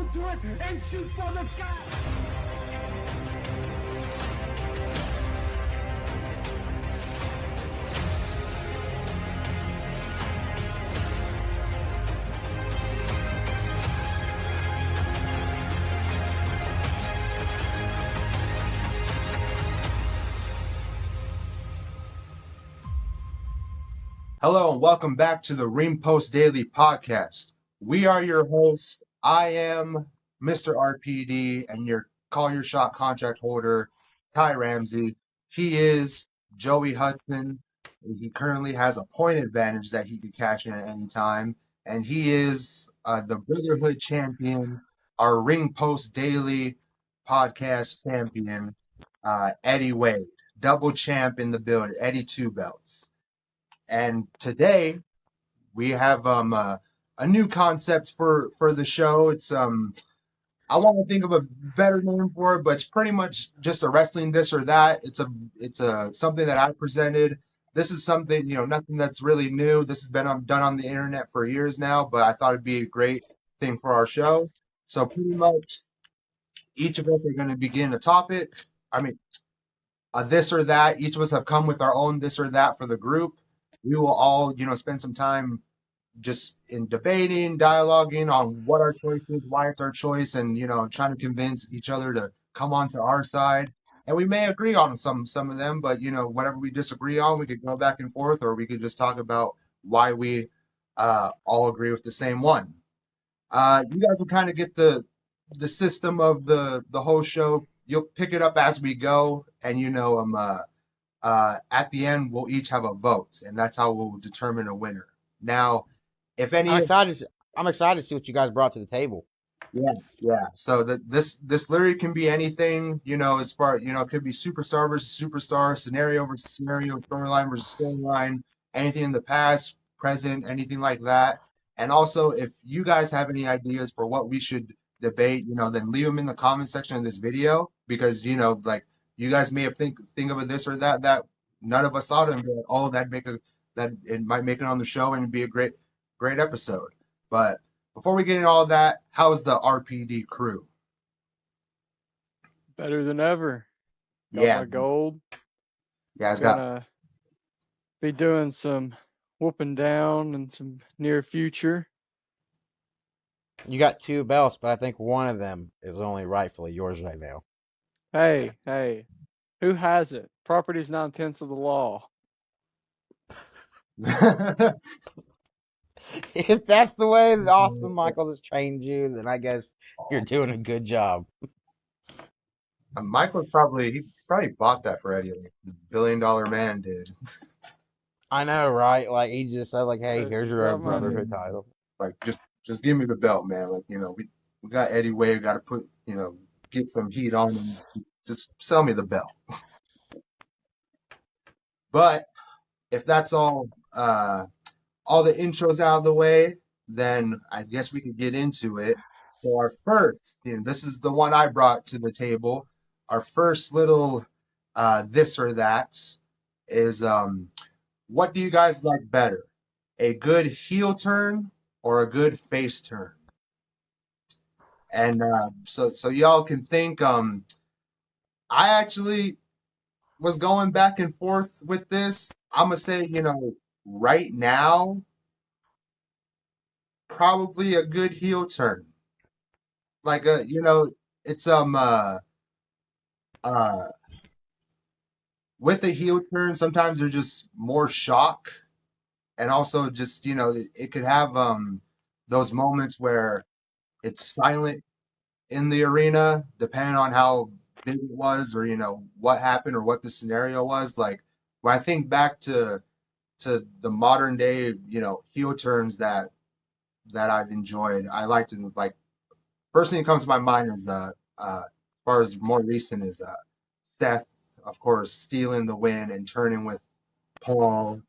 hold to it and shoot for the sky. Hello and welcome back to the Ring Post Daily Podcast. We are your hosts. I am Mr. RPD and your Call Your Shot contract holder, Ty Ramsey. He is Joey Hudson. He currently has a point advantage that he could cash in at any time. And he is the Brotherhood champion, our Ring Post Daily Podcast champion, Eddie Wade. Double champ in the building, Eddie Two Belts. And today we have a new concept for the show. It's I want to think of a better name for it, but it's pretty much just a wrestling this or that. It's a something that I presented. This is something, nothing that's really new. This has been done on the internet for years now, but I thought it'd be a great thing for our show. So pretty much each of us are going to begin a topic. I mean, a this or that. Each of us have come with our own this or that for the group. We will all, spend some time just in debating, dialoguing on what our choice is, why it's our choice, and trying to convince each other to come onto our side. And we may agree on some of them, but whatever we disagree on, we could go back and forth, or we could just talk about why we all agree with the same one. You guys will kind of get the system of the whole show. You'll pick it up as we go, and at the end we'll each have a vote, and that's how we'll determine a winner. Now, if any I'm of excited. I'm excited to see what you guys brought to the table. yeah, so this literally can be anything, as far it could be superstar versus superstar, scenario versus scenario, storyline versus storyline, anything in the past, present, anything like that. And also, if you guys have any ideas for what we should debate, then leave them in the comment section of this video, because like, you guys may have think of a this or that none of us thought of, and be like, oh, that it might make it on the show and it'd be a great episode. But before we get into all that, how's the RPD crew? Better than ever. Got Yeah, my gold. guys got. Gonna be doing some whooping down in some near future. You got two belts, but I think one of them is only rightfully yours right now. Hey, who has it? Property's 9/10 of the law. If that's the way that Austin Michaels has trained you, then I guess you're doing a good job. Michael's he probably bought that for Eddie, like the $1 billion man did. I know, right? Like he just said, like, "Hey, here's your own Got my brotherhood title." Like, just give me the belt, man. Like, we got Eddie Wade, got to put, get some heat on him. Just sell me the belt. But if that's all the intros out of the way, then I guess we could get into it. So our first, this is the one I brought to the table. Our first little this or that is, what do you guys like better? A good heel turn or a good face turn? And so y'all can think. I actually was going back and forth with this. I'm gonna say, right now, probably a good heel turn. Like it's uh with a heel turn, sometimes there's just more shock, and also just it could have those moments where it's silent in the arena, depending on how big it was, or what happened or what the scenario was. Like, when I think back to the modern day, heel turns that I've enjoyed, I liked it. Like, first thing that comes to my mind is as far as more recent is Seth, of course, stealing the win and turning with Paul,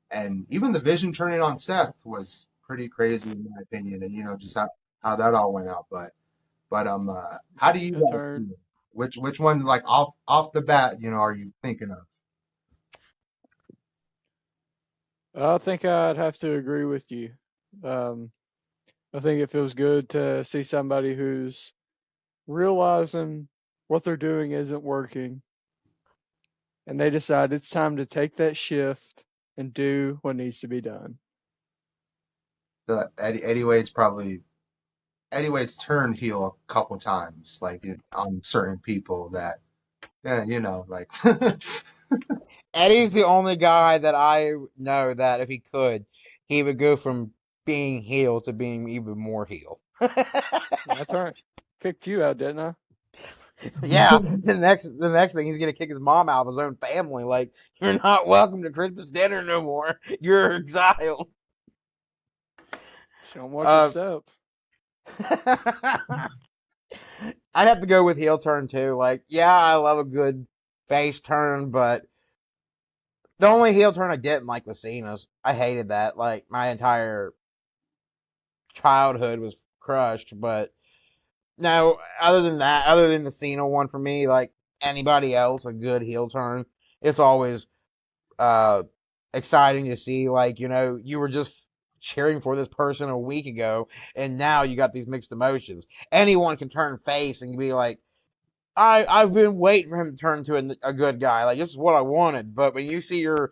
and even the Vision turning on Seth was pretty crazy in my opinion, and just how that all went out. But how do you Good guys turn. feel? Which one, like, off the bat, are you thinking of? I think I'd have to agree with you. Um, I think it feels good to see somebody who's realizing what they're doing isn't working, and they decide it's time to take that shift and do what needs to be done. Eddie Wade's turned heel a couple times, like on certain people that, yeah, like Eddie's the only guy that I know that if he could, he would go from being heel to being even more heel. I kicked you out, didn't I? Yeah, the next thing he's gonna kick his mom out of his own family. Like, you're not welcome to Christmas dinner no more. You're exiled. Just don't watch your Uh, step. I'd have to go with heel turn too. Like, yeah, I love a good face turn, but the only heel turn I didn't like was Cena's. I hated that. Like, my entire childhood was crushed. But no, other than that, other than the Cena one for me, like anybody else, a good heel turn, it's always uh exciting to see. Like, you were just cheering for this person a week ago, and now you got these mixed emotions. Anyone can turn face and be like, I've been waiting for him to turn into a good guy. Like, this is what I wanted. But when you see your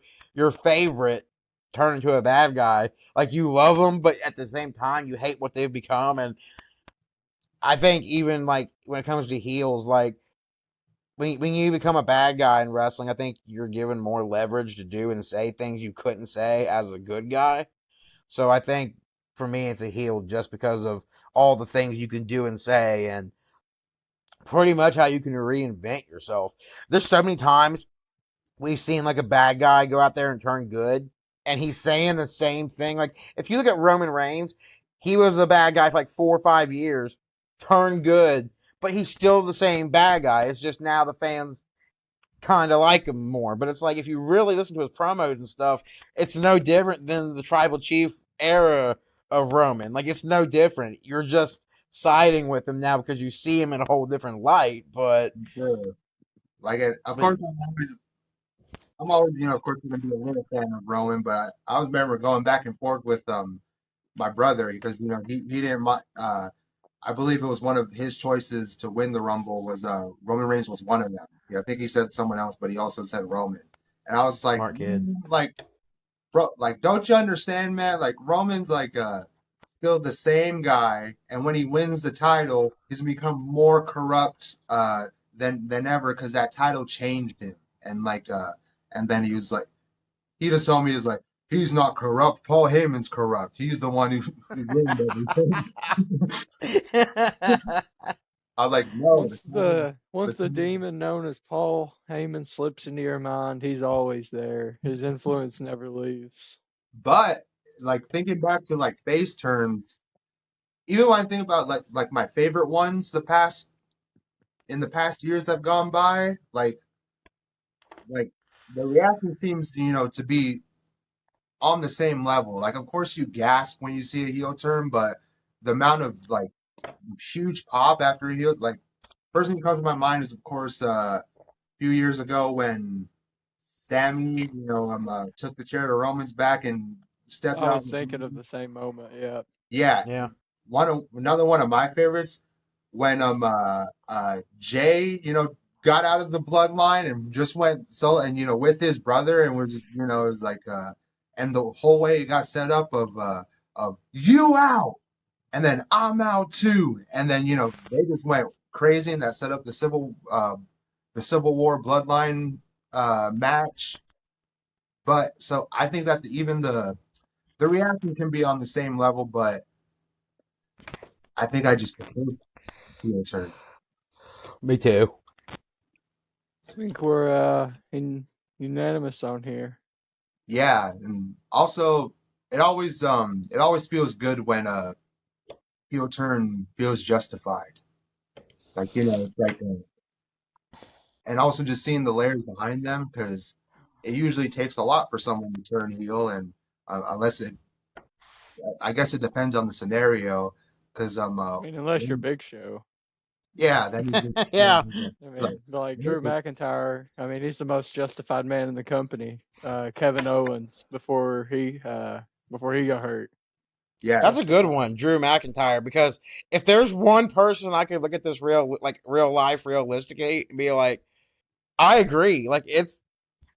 favorite turn into a bad guy, like, you love them, but at the same time you hate what they've become. And I think even like when it comes to heels, like when you become a bad guy in wrestling, I think you're given more leverage to do and say things you couldn't say as a good guy. So I think for me it's a heel just because of all the things you can do and say, and pretty much how you can reinvent yourself. There's so many times we've seen like a bad guy go out there and turn good, and he's saying the same thing. Like, if you look at Roman Reigns, he was a bad guy for like 4 or 5 years, turned good, but he's still the same bad guy. It's just now the fans kind of like him more. But it's like, if you really listen to his promos and stuff, it's no different than the Tribal Chief era of Roman. Like, it's no different. You're just siding with him now because you see him in a whole different light. But like of but course I'm always of course gonna be a little fan of Rowan, but I always remember going back and forth with my brother because he didn't I believe it was one of his choices to win the Rumble was Roman Reigns was one of them. Yeah, I think he said someone else, but he also said Roman. And I was like, smart kid. like, bro, like, don't you understand, man? Like, Roman's like still the same guy, and when he wins the title, he's gonna become more corrupt than ever because that title changed him. And and then he just told me he's like, he's not corrupt. Paul Heyman's corrupt. He's the one who ruined everything. I was like, no, Once the the title. demon known as Paul Heyman slips into your mind, he's always there. His influence never leaves. But like thinking back to like face turns, even when I think about like my favorite ones, in the past years that have gone by, like the reaction seems to be on the same level. Like, of course, you gasp when you see a heel turn, but the amount of like huge pop after a heel, like, first thing that comes to my mind is, of course, a few years ago when Sammy, took the chair to Roman's back and stepped I out. was thinking of the same moment. Yeah. Yeah, Yeah. another one of my favorites when Jay, got out of the bloodline and just went solo and with his brother, and we're just it was like and the whole way it got set up of you out and then I'm out too, and then they just went crazy, and that set up the Civil War bloodline match. But so I think that even the reaction can be on the same level, but I think I just prefer heel turns. Me too. I think we're unanimous on here. Yeah, and also it always feels good when a heel turn feels justified. Like it's like and also just seeing the layers behind them because it usually takes a lot for someone to turn heel, and unless I guess it depends on the scenario because I mean, unless you're Big Show. yeah, then you Yeah. just I like mean, like Drew McIntyre. I mean, he's the most justified man in the company. Kevin Owens before he got hurt. Yeah, That's a good one, Drew McIntyre. Because if there's one person I could look at this real life, realistically, and be like, I agree. Like it's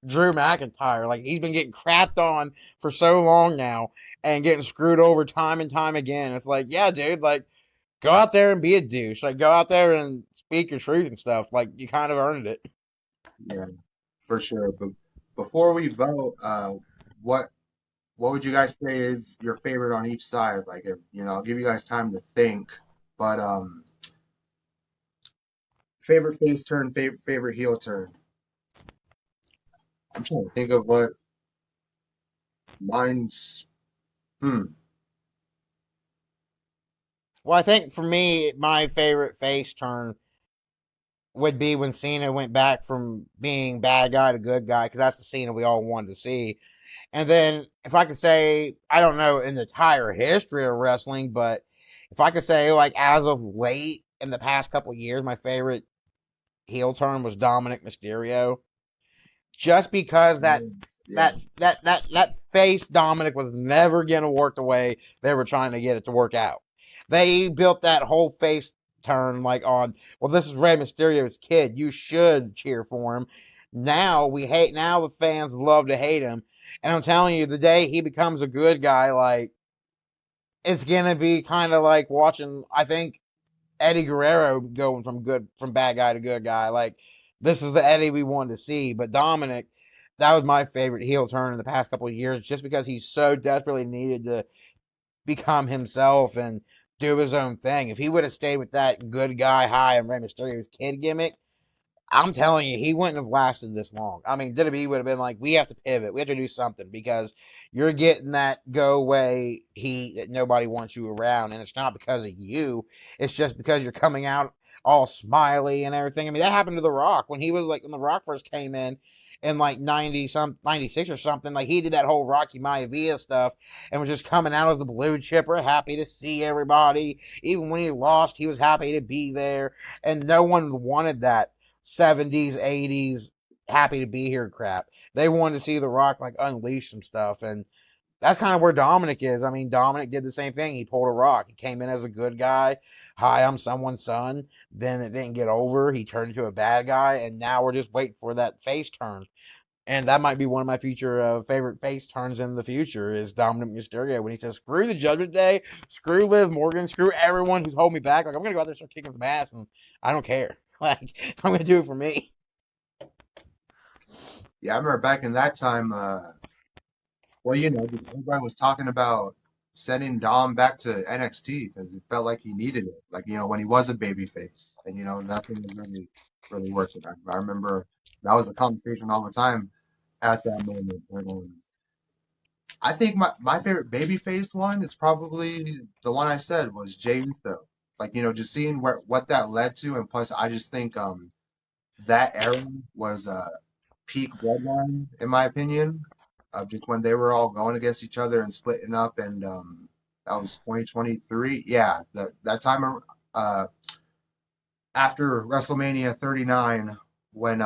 Drew McIntyre. Like he's been getting crapped on for so long now and getting screwed over time and time again. It's like, yeah, dude, like go out there and be a douche. Like go out there and speak your truth and stuff. Like you kind of earned it. yeah, for sure. But before we vote, what what would you guys say is your favorite on each side? Like, if I'll give you guys time to think. But favorite face turn, favorite heel turn. I'm trying to think of what mine's. Hmm. Well, I think for me, my favorite face turn would be when Cena went back from being bad guy to good guy, because that's the Cena we all wanted to see. And then, if I could say, I don't know in the entire history of wrestling, but if I could say, like, as of late in the past couple years, my favorite heel turn was Dominic Mysterio. Just because Yeah. that face Dominic was never gonna work the way they were trying to get it to work out. They built that whole face turn like on, well, this is Rey Mysterio's kid. You should cheer for him. Now the fans love to hate him. And I'm telling you, the day he becomes a good guy, like it's gonna be kind of like watching, I think, Eddie Guerrero going from bad guy to good guy. Like this is the Eddie we wanted to see. But Dominic, that was my favorite heel turn in the past couple of years, just because he so desperately needed to become himself and do his own thing. If he would have stayed with that good guy high and Rey Mysterio's kid gimmick, I'm telling you, he wouldn't have lasted this long. I mean, WWE would have been like, we have to pivot. We have to do something because you're getting that go away heat that nobody wants you around. And it's not because of you. It's just because you're coming out all smiley and everything. I mean, that happened to The Rock when he was like, when The Rock first came in like 96 or something. Like he did that whole Rocky Maivia stuff and was just coming out as the blue chipper, happy to see everybody. Even when he lost, he was happy to be there. And no one wanted that 70s, 80s, happy to be here crap. They wanted to see The Rock like unleash some stuff, and that's kind of where Dominic is. I mean, Dominic did the same thing. He pulled a Rock. He came in as a good guy. Hi, I'm someone's son. Then it didn't get over. He turned into a bad guy, and now we're just waiting for that face turn. And that might be one of my future favorite face turns in the future is Dominic Mysterio when he says, "Screw the Judgment Day, screw Liv Morgan, screw everyone who's holding me back. Like I'm gonna go out there and start kicking some ass, and I don't care. Like I'm gonna do it for me." Yeah, I remember back in that time. Well, just everybody was talking about sending Dom back to NXT because it felt like he needed it. Like, when he was a babyface and, nothing was really working. I remember that was a conversation all the time at that moment. But, I think my favorite babyface one is probably the one I said was Jey Uso. Like, just seeing what that led to. And plus, I just think that era was peak Bloodline, in my opinion, of just when they were all going against each other and splitting up, and that was 2023. Yeah, that time after WrestleMania 39, when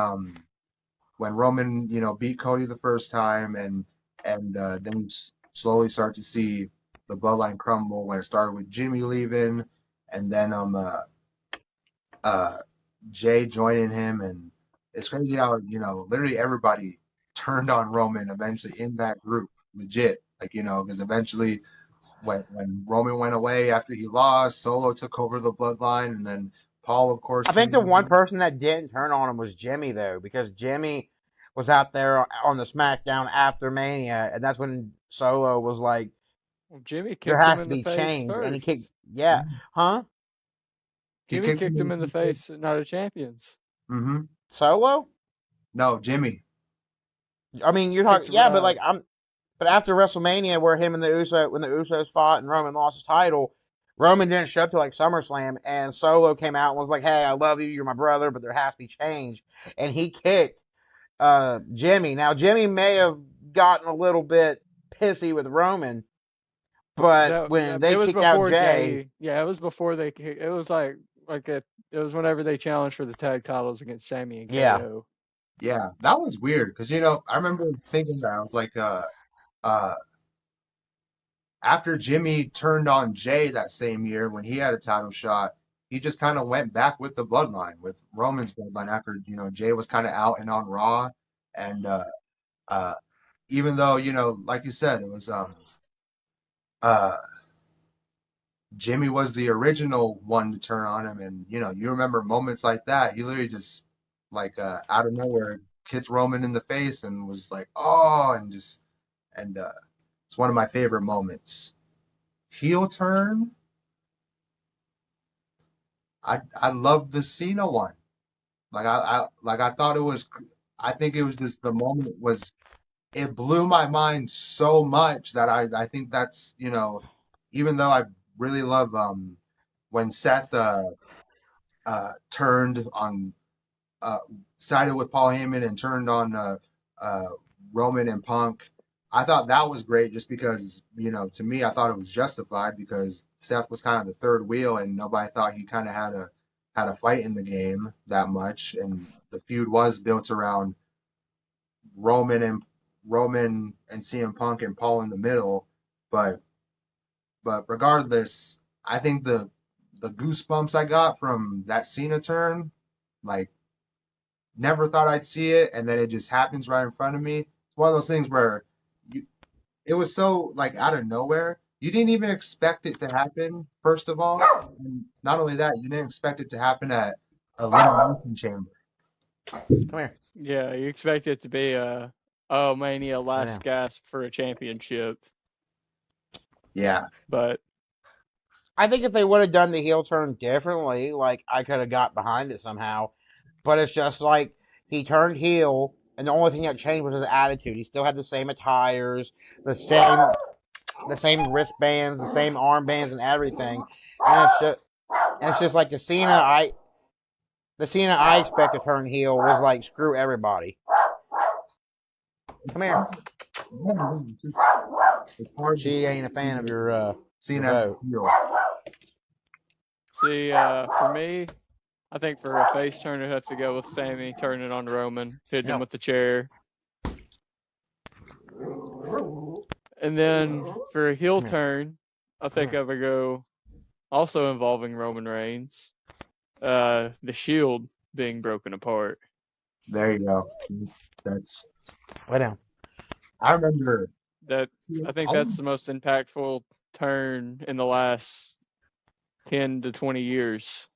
Roman, beat Cody the first time, and then slowly start to see the Bloodline crumble when it started with Jimmy leaving, and then uh Jay joining him, and it's crazy how literally everybody turned on Roman eventually in that group, legit, like because eventually when Roman went away after he lost, Solo took over the Bloodline, and then Paul, of course, I think came the one in. person that didn't turn on him was Jimmy though, because Jimmy was out there on the SmackDown after Mania, and that's when Solo was like, Well, Jimmy "There kicked him has to in the be face change," and he kicked, first. yeah, huh? He Jimmy kicked him kicked him in the in the. face at Night of Champions. Mm-hmm. Solo? No, Jimmy. I mean, you're Kicked talking, yeah, but like but after WrestleMania, where him and when the Usos fought and Roman lost his title, Roman didn't show up to like SummerSlam, and Solo came out and was like, "Hey, I love you, you're my brother, but there has to be change," and he kicked Jimmy. Now Jimmy may have gotten a little bit pissy with Roman, but when It they was kicked out before Jay, they. Yeah, it was before they. It was it was whenever they challenged for the tag titles against Sammy and yeah, KO. Yeah, that was weird because I remember thinking that I was like, uh, after Jimmy turned on Jay that same year when he had a title shot, he just kind of went back with the bloodline, with Roman's bloodline after, Jay was kind of out and on Raw. And uh, even though, like you said, it was uh, Jimmy was the original one to turn on him. And, you remember moments like that. He literally just, like, out of nowhere, hits Roman in the face and was like, oh, and it's one of my favorite moments. Heel turn. I love the Cena one. I thought it was. I think it was just the moment was. It blew my mind so much that I think that's even though I really love when Seth turned on uh sided with Paul Heyman and turned on uh Roman and Punk. I thought that was great just because, to me, I thought it was justified because Seth was kind of the third wheel and nobody thought he kind of had a fight in the game that much. And the feud was built around Roman and CM Punk and Paul in the middle. But regardless, I think the goosebumps I got from that Cena turn, like never thought I'd see it, and then it just happens right in front of me. It's one of those things where you, it was so like out of nowhere. You didn't even expect it to happen, first of all. And not only that, you didn't expect it to happen at Elimination Chamber. Come here. Yeah, you expect it to be oh Mania I last know. gasp for a championship, Yeah. but I think if they would have done the heel turn differently, like I could have got behind it somehow. But it's just like he turned heel, and the only thing that changed was his attitude. He still had the same attires, the same wristbands, the same armbands, and everything. And it's just like the Cena I expect to turn heel was like screw everybody. Come here. It's hard She to ain't a fan of your Cena as a vote. heel. see, for me, I think for a face turn, it has to go with Sammy turning on Roman, hitting him No. with the chair. And then for a heel Yeah. turn, I think I would go also involving Roman Reigns, the Shield being broken apart. There you go. That's Lay down. I remember. That I think that's the most impactful turn in the last 10 to 20 years.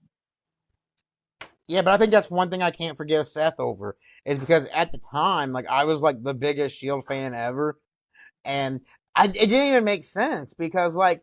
Yeah, but I think that's one thing I can't forgive Seth over is because at the time, like I was like the biggest Shield fan ever, and it didn't even make sense because like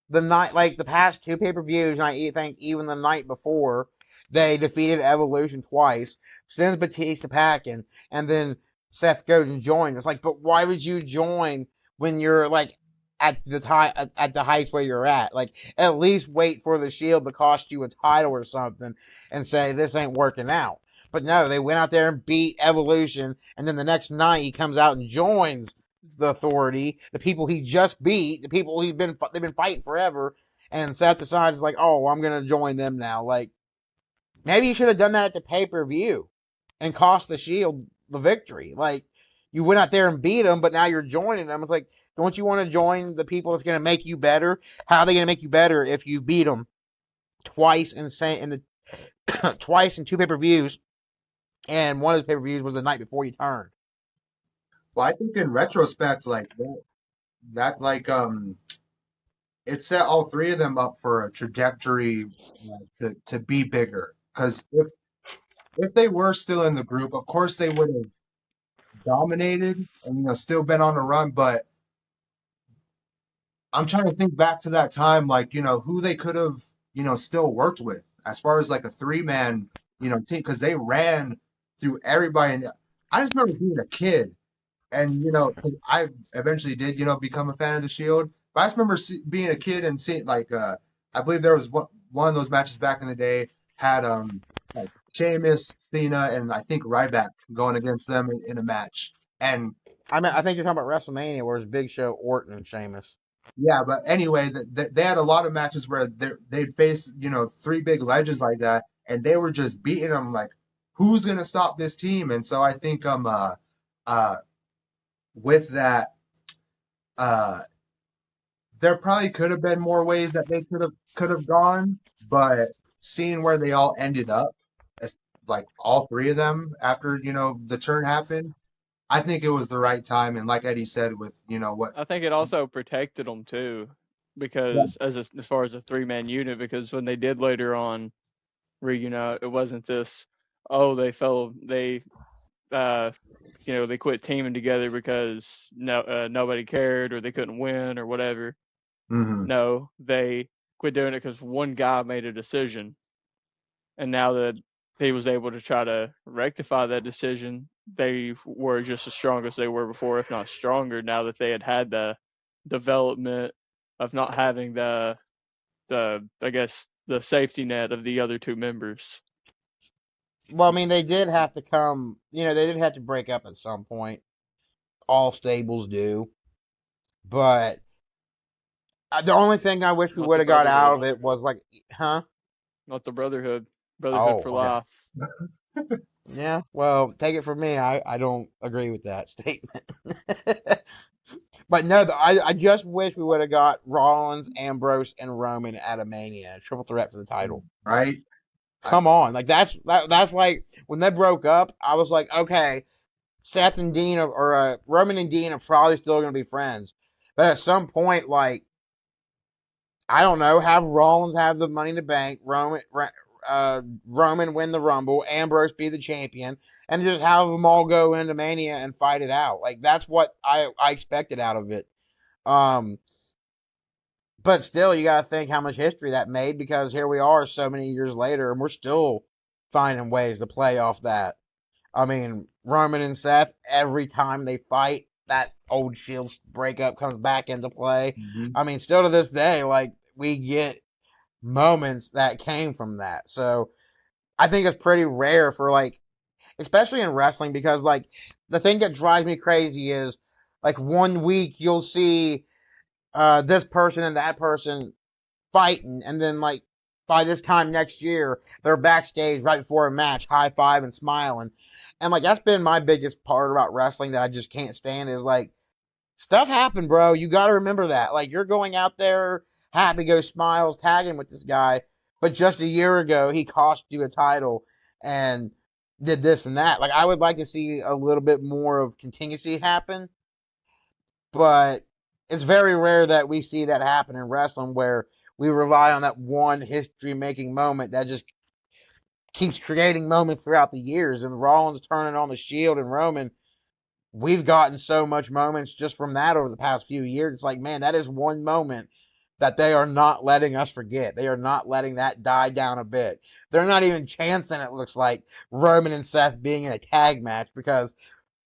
the past two pay-per-views, and I think even the night before, they defeated Evolution twice, sends Batista packing, and then Seth goes and joins. It's like, but why would you join when you're like at the heights where you're at? Like, at least wait for the Shield to cost you a title or something, and say this ain't working out. But no, they went out there and beat Evolution, and then the next night he comes out and joins the Authority, the people he just beat, the people they've been fighting forever, and Seth decides like, oh, I'm gonna join them now. Like, maybe you should have done that at the pay-per-view and cost the Shield the victory. Like, you went out there and beat them, but now you're joining them. It's like, don't you want to join the people that's gonna make you better? How are they gonna make you better if you beat them twice twice in two pay-per-views, and one of the pay-per-views was the night before you turned? Well, I think in retrospect, like that like it set all three of them up for a trajectory to be bigger. Because if they were still in the group, of course they would have dominated and still been on a run. But I'm trying to think back to that time, like who they could have still worked with as far as like a three-man team because they ran through everybody. And I just remember being a kid. And 'cause I eventually did become a fan of the Shield. But I just remember being a kid and seeing like I believe there was one of those matches back in the day had like Sheamus, Cena, and I think Ryback going against them in a match. And I think you're talking about WrestleMania, where it's Big Show, Orton, and Sheamus. yeah, but anyway, they had a lot of matches where they'd face three big legends like that, and they were just beating them like, who's gonna stop this team? And so I think uh with that. Uh, there probably could have been more ways that they could have gone, but seeing where they all ended up, as like all three of them after the turn happened, I think it was the right time. And like Eddie said, with what, I think it also protected them too, yeah, because as far as a 3-man unit, because when they did later on reunite, it wasn't this, oh, uh they quit teaming together because nobody cared or they couldn't win or whatever. hmm No, they quit doing it because one guy made a decision, and now that he was able to try to rectify that decision, they were just as strong as they were before, if not stronger. Now that they had the development of not having the I guess the safety net of the other two members. Well, I mean, they did have to come. They did have to break up at some point. All stables do, but the only thing I wish we Not would the have got out of Brotherhood. it was like, huh? Not the Brotherhood. Brotherhood Oh, for okay. life. Yeah. Well, take it from me. I don't agree with that statement. But no, I just wish we would have got Rollins, Ambrose, and Roman at a Mania, triple threat for the title. right? I, Come on, like that's like when they broke up. I was like, okay, Seth and Dean or Roman and Dean are probably still gonna be friends, but at some point, like I don't know, have Rollins have the Money in the Bank, Roman win the Rumble, Ambrose be the champion, and just have them all go into Mania and fight it out. Like that's what I expected out of it. Um, but still, you got to think how much history that made because here we are so many years later, and we're still finding ways to play off that. I mean, Roman and Seth, every time they fight, that old Shield breakup comes back into play. mhm. I mean, still to this day, like we get moments that came from that. So I think it's pretty rare for like, especially in wrestling, because like the thing that drives me crazy is like one week you'll see this person and that person fighting, and then like by this time next year they're backstage right before a match, high five and smiling, and like that's been my biggest part about wrestling that I just can't stand is like stuff happened, bro. You got to remember that. Like you're going out there happy, go smiles, tagging with this guy, but just a year ago he cost you a title and did this and that. Like I would like to see a little bit more of contingency happen, but it's very rare that we see that happen in wrestling where we rely on that one history making moment that just keeps creating moments throughout the years. And Rollins turning on the Shield and Roman, we've gotten so much moments just from that over the past few years. It's like, man, that is one moment that they are not letting us forget. They are not letting that die down a bit. They're not even chancing, it looks like, Roman and Seth being in a tag match because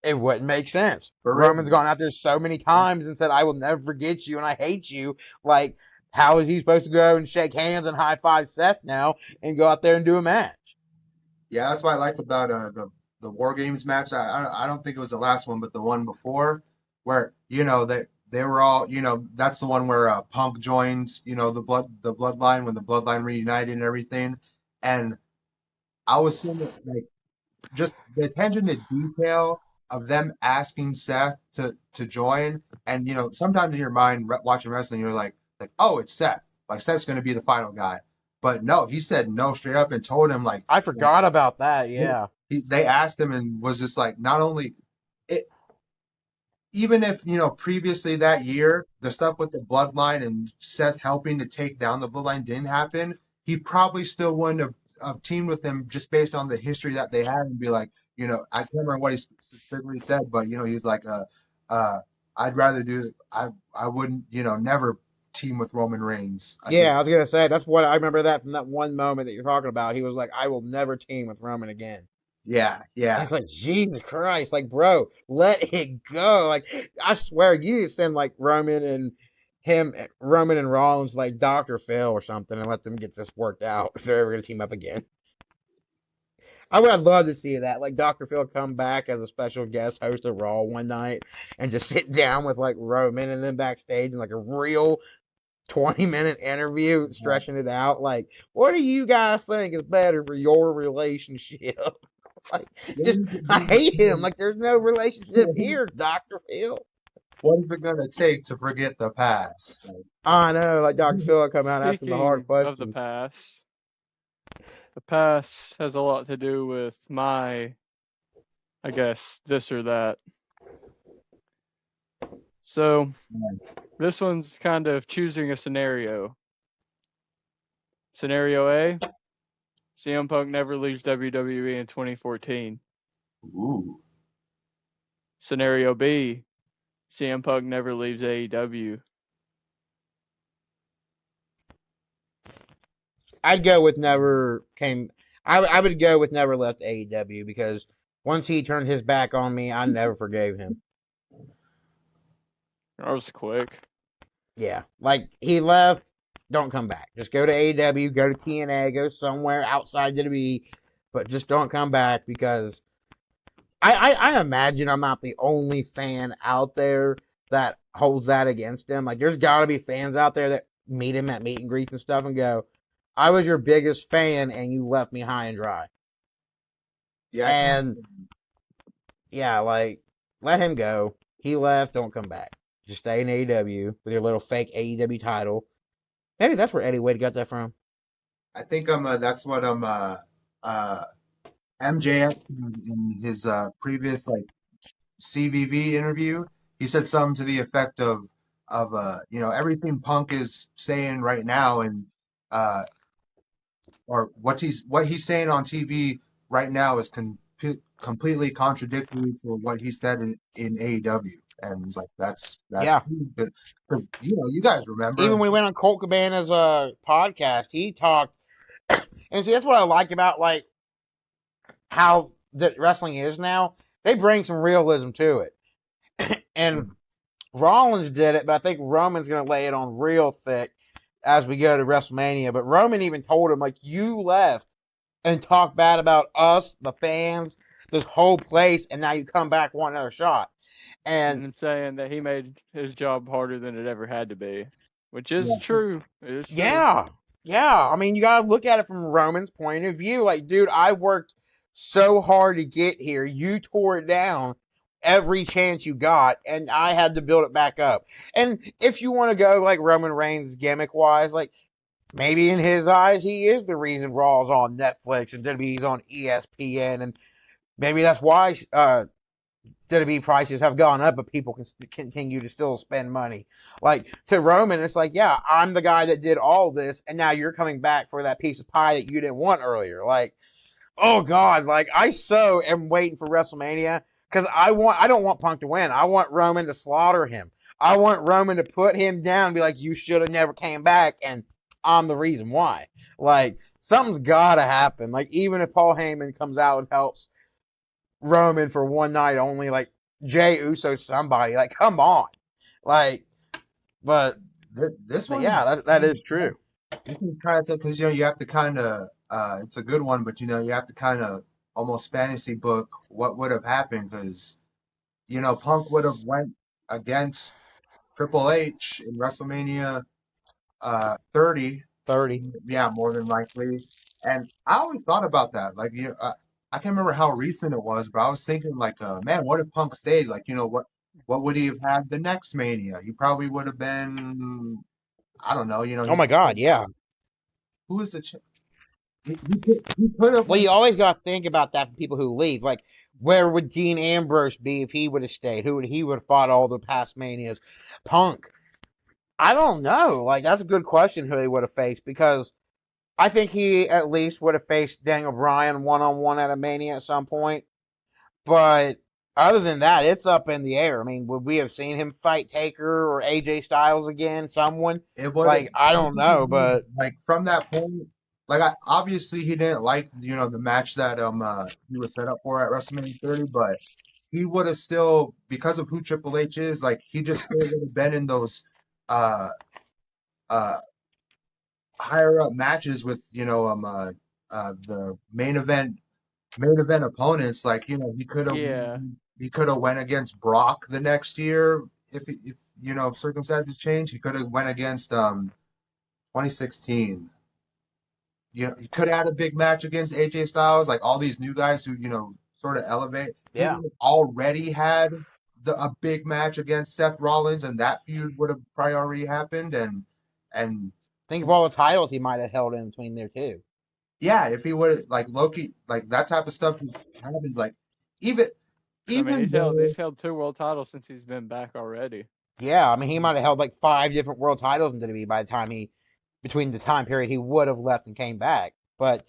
it wouldn't make sense. For real. Roman's gone out there so many times and said, I will never forget you and I hate you. Like, how is he supposed to go and shake hands and high five Seth now and go out there and do a match? Yeah, that's what I liked about the War Games match. I don't think it was the last one, but the one before, where they were all that's the one where Punk joins the Bloodline when the Bloodline reunited and everything, and I was seeing it like just the attention to detail of them asking Seth to join, and sometimes in your mind watching wrestling you're like oh it's Seth, like Seth's gonna be the final guy, but no, he said no straight up and told him like. I forgot about that, yeah. They asked him and was just like, not only it, even if previously that year the stuff with the bloodline and Seth helping to take down the bloodline didn't happen, he probably still wouldn't have teamed with him just based on the history that they had and be like, I can't remember what he specifically said, but he was like, I'd rather do I wouldn't never team with Roman Reigns. I think Yeah, I was going to say, that's what I remember that from that one moment that you're talking about. He was like, I will never team with Roman again. yeah, And yeah. it's like, Jesus Christ, like, bro, let it go. Like, I swear, you send like Roman and Rollins, like Dr. Phil or something, and let them get this worked out if they're ever going to team up again. I'd love to see that. Like, Dr. Phil come back as a special guest host of Raw one night and just sit down with like Roman and then backstage in like a real 20-minute interview, stretching it out. Like, what do you guys think is better for your relationship? Like, just, I hate him. Like, there's no relationship here, Dr. Phil. what is it gonna take to forget the past? Like, I know, like Dr. Phil come out asking the hard Speaking of the questions. past has a lot to do with my, I guess, this or that. So this one's kind of choosing a scenario. Scenario A, CM Punk never leaves WWE in 2014. ooh, Scenario B, CM Punk never leaves AEW. I'd go with never came. I would go with never left AEW because once he turned his back on me, I never forgave him. That was quick. Yeah, like he left, don't come back. Just go to AEW, go to TNA, go somewhere outside WWE, but just don't come back because I imagine I'm not the only fan out there that holds that against him. Like, there's got to be fans out there that meet him at meet and greets and stuff and go, I was your biggest fan and you left me high and dry. yeah, And yeah, like, let him go. He left, don't come back. Just stay in AEW with your little fake AEW title. Maybe that's where Eddie Wade got that from. I think that's what MJF in his previous like CVV interview, he said something to the effect of everything Punk is saying right now and uh or what he's saying on TV right now is completely contradictory to what he said in AEW. And he's like, that's Yeah. because you guys remember. Even when we went on Colt Cabana's podcast, he talked, and see, that's what I like about like how that wrestling is now. They bring some realism to it, and Rollins did it, but I think Roman's going to lay it on real thick as we go to WrestleMania. But Roman even told him, like, you left and talked bad about us, the fans, this whole place, and now you come back one another shot. And saying that he made his job harder than it ever had to be, which is Yeah. true. It is true. yeah. I mean, you got to look at it from Roman's point of view. Like, dude, I worked so hard to get here. You tore it down every chance you got, and I had to build it back up. And if you want to go like Roman Reigns gimmick wise, like maybe in his eyes he is the reason Raw's on Netflix and WWE's on ESPN, and maybe that's why WWE prices have gone up, but people can continue to still spend money. Like to Roman, it's like, yeah, I'm the guy that did all this, and now you're coming back for that piece of pie that you didn't want earlier. Like, oh God, like I so am waiting for WrestleMania because I don't want Punk to win. I want Roman to slaughter him. I want Roman to put him down and be like, you should have never came back, and I'm the reason why. Like, something's gotta happen. Like, even if Paul Heyman comes out and helps Roman for one night only, like Jey Uso somebody, like come on. Like, but This one, yeah, that is true. you can kind of because you have to kind of it's a good one, but you have to kind of almost fantasy book what would have happened because Punk would have went against Triple H in WrestleMania 30. 30. Yeah, more than likely. And I always thought about that. Like, I can't remember how recent it was, but I was thinking like, man, what if Punk stayed? Like, what would he have had the next Mania? He probably would have been, I don't know, Oh my God, yeah. who is the he could have. Well, you always got to think about that for people who leave. Like, where would Dean Ambrose be if he would have stayed? Who would he would have fought all the past Manias? Punk. I don't know. Like, that's a good question who he would have faced because I think he at least would have faced Daniel Bryan one-on-one at a Mania at some point. But other than that, it's up in the air. I mean, would we have seen him fight Taker or AJ Styles again? Someone? It would Like, I don't know, but like from that point, like obviously he didn't like the match that he was set up for at WrestleMania 30, but he would have still, because of who Triple H is, like he just still would have been in those uh uh higher up matches with the main event opponents. Like Yeah. he could have went against Brock the next year if circumstances change. He could have went against 2016. He could have had a big match against AJ Styles, like all these new guys who sort of elevate. He yeah. already had a big match against Seth Rollins, and that feud would have probably already happened. And Think of all the titles he might have held in between there too. yeah, if he would like Loki, like that type of stuff happens. Like even I mean, even though he's held 2 world titles since he's been back already. Yeah, I mean, he might have held like 5 different world titles in WWE by the time between the time period he would have left and came back. But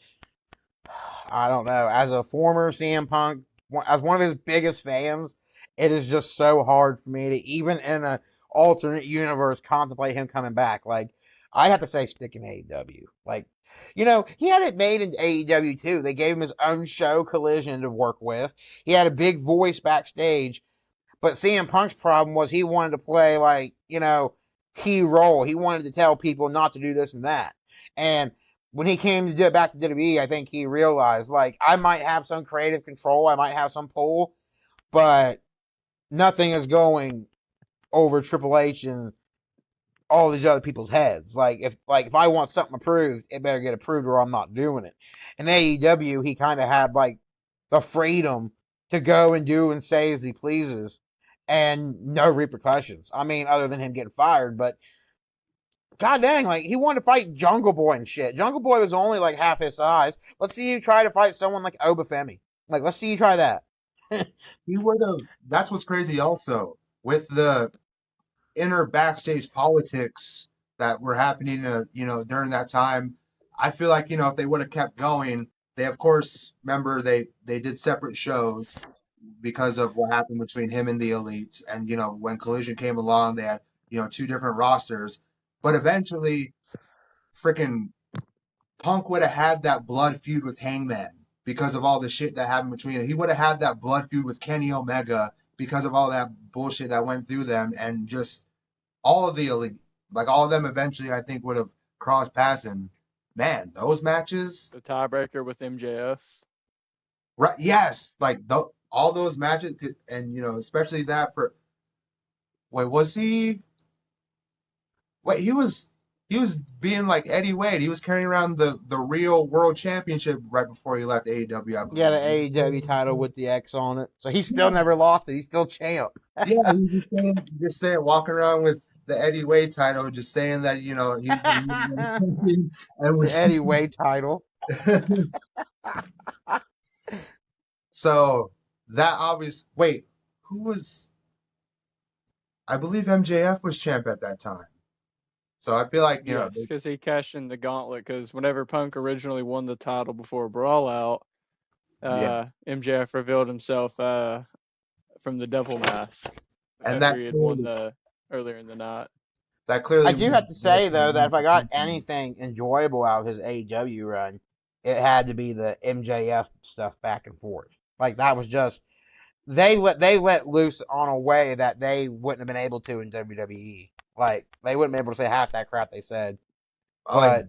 I don't know. As a former CM Punk, as one of his biggest fans, it is just so hard for me to even in a alternate universe contemplate him coming back. Like, I have to say, stick in AEW. Like, he had it made in AEW too. They gave him his own show, Collision, to work with. He had a big voice backstage. But CM Punk's problem was he wanted to play like, key role. He wanted to tell people not to do this and that. And when he came to do it back to WWE, I think he realized, like, I might have some creative control, I might have some pull, but nothing is going over Triple H and all these other people's heads. Like if I want something approved, it better get approved or I'm not doing it. In AEW, he kind of had like the freedom to go and do and say as he pleases, and no repercussions. I mean, other than him getting fired, but god dang, like he wanted to fight Jungle Boy and shit. Jungle Boy was only like half his size. Let's see you try to fight someone like Obafemi. Like, let's see you try that. he would have. That's what's crazy. Also, with the inner backstage politics that were happening, during that time, I feel like if they would have kept going, they of course remember they did separate shows because of what happened between him and the Elites, and when Collision came along, they had two different rosters, but eventually, freaking Punk would have had that blood feud with Hangman because of all the shit that happened between them. He would have had that blood feud with Kenny Omega because of all that bullshit that went through them, and just all of the Elite, like all of them eventually, I think would have crossed paths. And man, those matches, The tiebreaker with MJF. right? Yes, like all those matches, and especially that for. Wait, was he? Wait, he was being like Eddie Wade. He was carrying around the real world championship right before he left AEW, I Yeah, the believe. AEW title with the X on it. So he Yeah, still never lost it. He's still champ. yeah, he was just saying, walking around with the Eddie Wade title, just saying that he's the world The champion and was. Eddie Wade title. So that obvious. Wait, who was? I believe MJF was champ at that time. So I feel like Yes, because he cashed in the gauntlet. Because whenever Punk originally won the title before Brawl Out, yeah, MJF revealed himself from the Devil Mask and after he had won the earlier in the night. that clearly. I do have to say though that if I got anything enjoyable out of his AEW run, it had to be the MJF stuff back and forth. Like that was just they let loose on a way that they wouldn't have been able to in WWE. Like they wouldn't be able to say half that crap they said. Oh, yeah.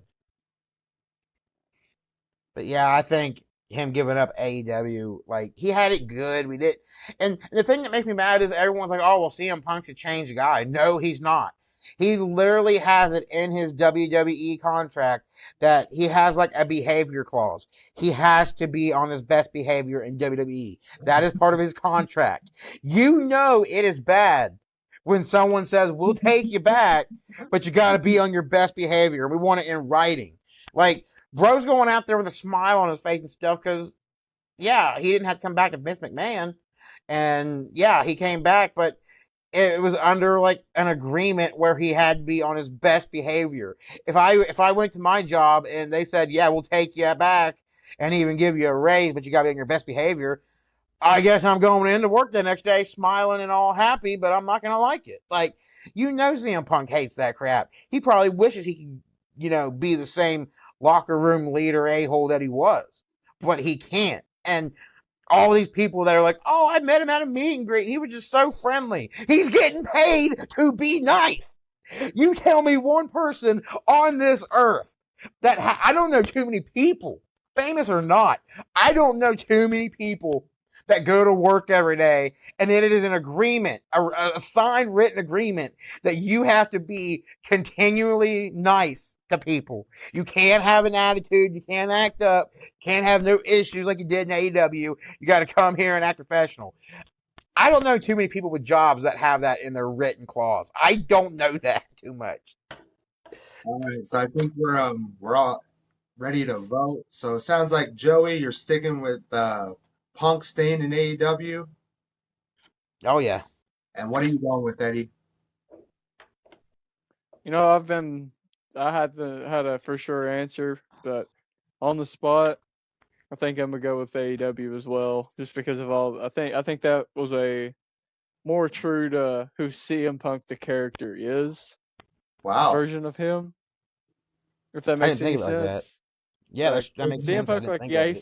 But yeah, I think him giving up AEW, like he had it good. We did, and the thing that makes me mad is everyone's like, "Oh, well, CM Punk's a changed guy." No, he's not. He literally has it in his WWE contract that he has like a behavior clause. He has to be on his best behavior in WWE. That is part of his contract. It is bad when someone says, "We'll take you back, but you got to be on your best behavior. We want it in writing." Like, bro's going out there with a smile on his face and stuff because, yeah, he didn't have to come back to Vince McMahon. And, yeah, he came back, but it was under, like, an agreement where he had to be on his best behavior. If I went to my job and they said, yeah, we'll take you back and even give you a raise, but you got to be on your best behavior, I guess I'm going into work the next day smiling and all happy, but I'm not going to like it. Like, CM Punk hates that crap. He probably wishes he could, be the same locker room leader a-hole that he was. But he can't. And all these people that are like, oh, I met him at a meet and greet. He was just so friendly. He's getting paid to be nice. You tell me one person on this earth that I don't know too many people, famous or not. I don't know too many people that go to work every day, and it is an agreement, a signed written agreement that you have to be continually nice to people. You can't have an attitude. You can't act up. Can't have no issues like you did in AEW. You got to come here and act professional. I don't know too many people with jobs that have that in their written clause. I don't know that too much. All right, so I think we're all ready to vote. So it sounds like Joey, you're sticking with Punk staying in AEW. Oh yeah. And what are you going with, Eddie? I had a for sure answer, but on the spot, I think I'm gonna go with AEW as well, just because of all. I think that was a more true to who CM Punk the character is Wow. version of him, if that I makes didn't think any of it like that. sense. Yeah, Like that makes CM sense. I Punk, didn't like think yeah, of it.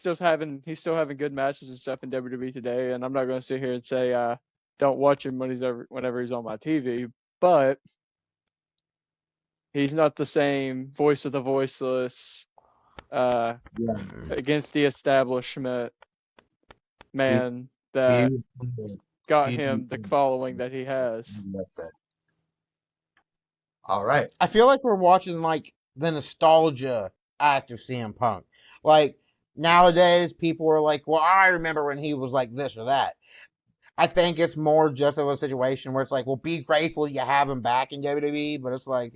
he's still having good matches and stuff in WWE today, and I'm not gonna sit here and say don't watch him whenever he's on my TV, but he's not the same voice of the voiceless uh, Yeah. against the establishment He, man he, that got he, him the following that he has. that's it. All right. I feel like we're watching like the nostalgia act of CM Punk. Like nowadays, people are like, "Well, I remember when he was like this or that." I think it's more just of a situation where it's like, "Well, be grateful you have him back in WWE," but it's like,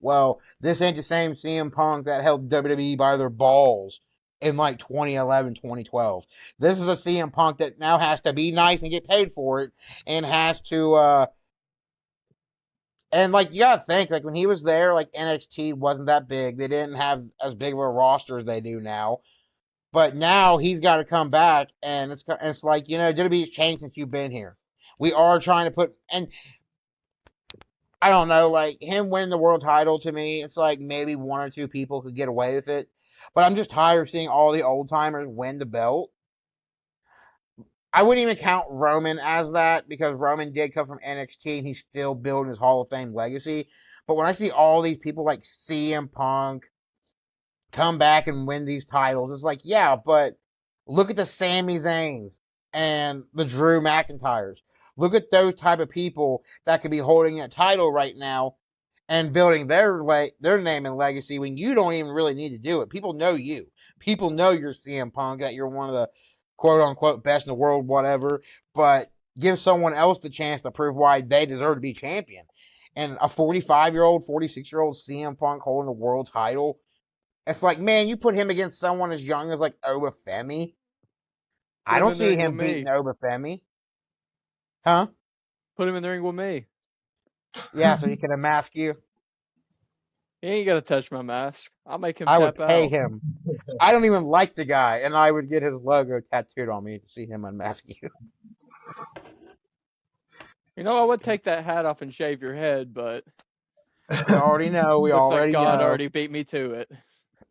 well, this ain't the same CM Punk that held WWE by their balls in like 2011, 2012. This is a CM Punk that now has to be nice and get paid for it, and has to and like you gotta think, like when he was there, like NXT wasn't that big. They didn't have as big of a roster as they do now. But now he's got to come back, and it's like WWE's changed since you've been here. We are trying to put, and I don't know, like him winning the world title to me, it's like maybe one or two people could get away with it. But I'm just tired of seeing all the old timers win the belt. I wouldn't even count Roman as that because Roman did come from NXT and he's still building his Hall of Fame legacy. But when I see all these people like CM Punk come back and win these titles, it's like, yeah, but look at the Sami Zayns and the Drew McIntyres. Look at those type of people that could be holding that title right now and building their name and legacy when you don't even really need to do it. People know you. People know you're CM Punk, that you're one of the quote unquote best in the world, whatever. But give someone else the chance to prove why they deserve to be champion. And a 45-year-old, 46-year-old CM Punk holding the world title, it's like, man, you put him against someone as young as like Obafemi. Put I him don't in the see ring with him beating me. Obafemi. Huh? Put him in the ring with me. Yeah, so he can unmask you. He ain't gonna touch my mask. I'll make him I would tap pay out. him. I don't even like the guy, and I would get his logo tattooed on me to see him unmask you. I would take that hat off and shave your head, but We already know. We looks like already God know. already beat me to it.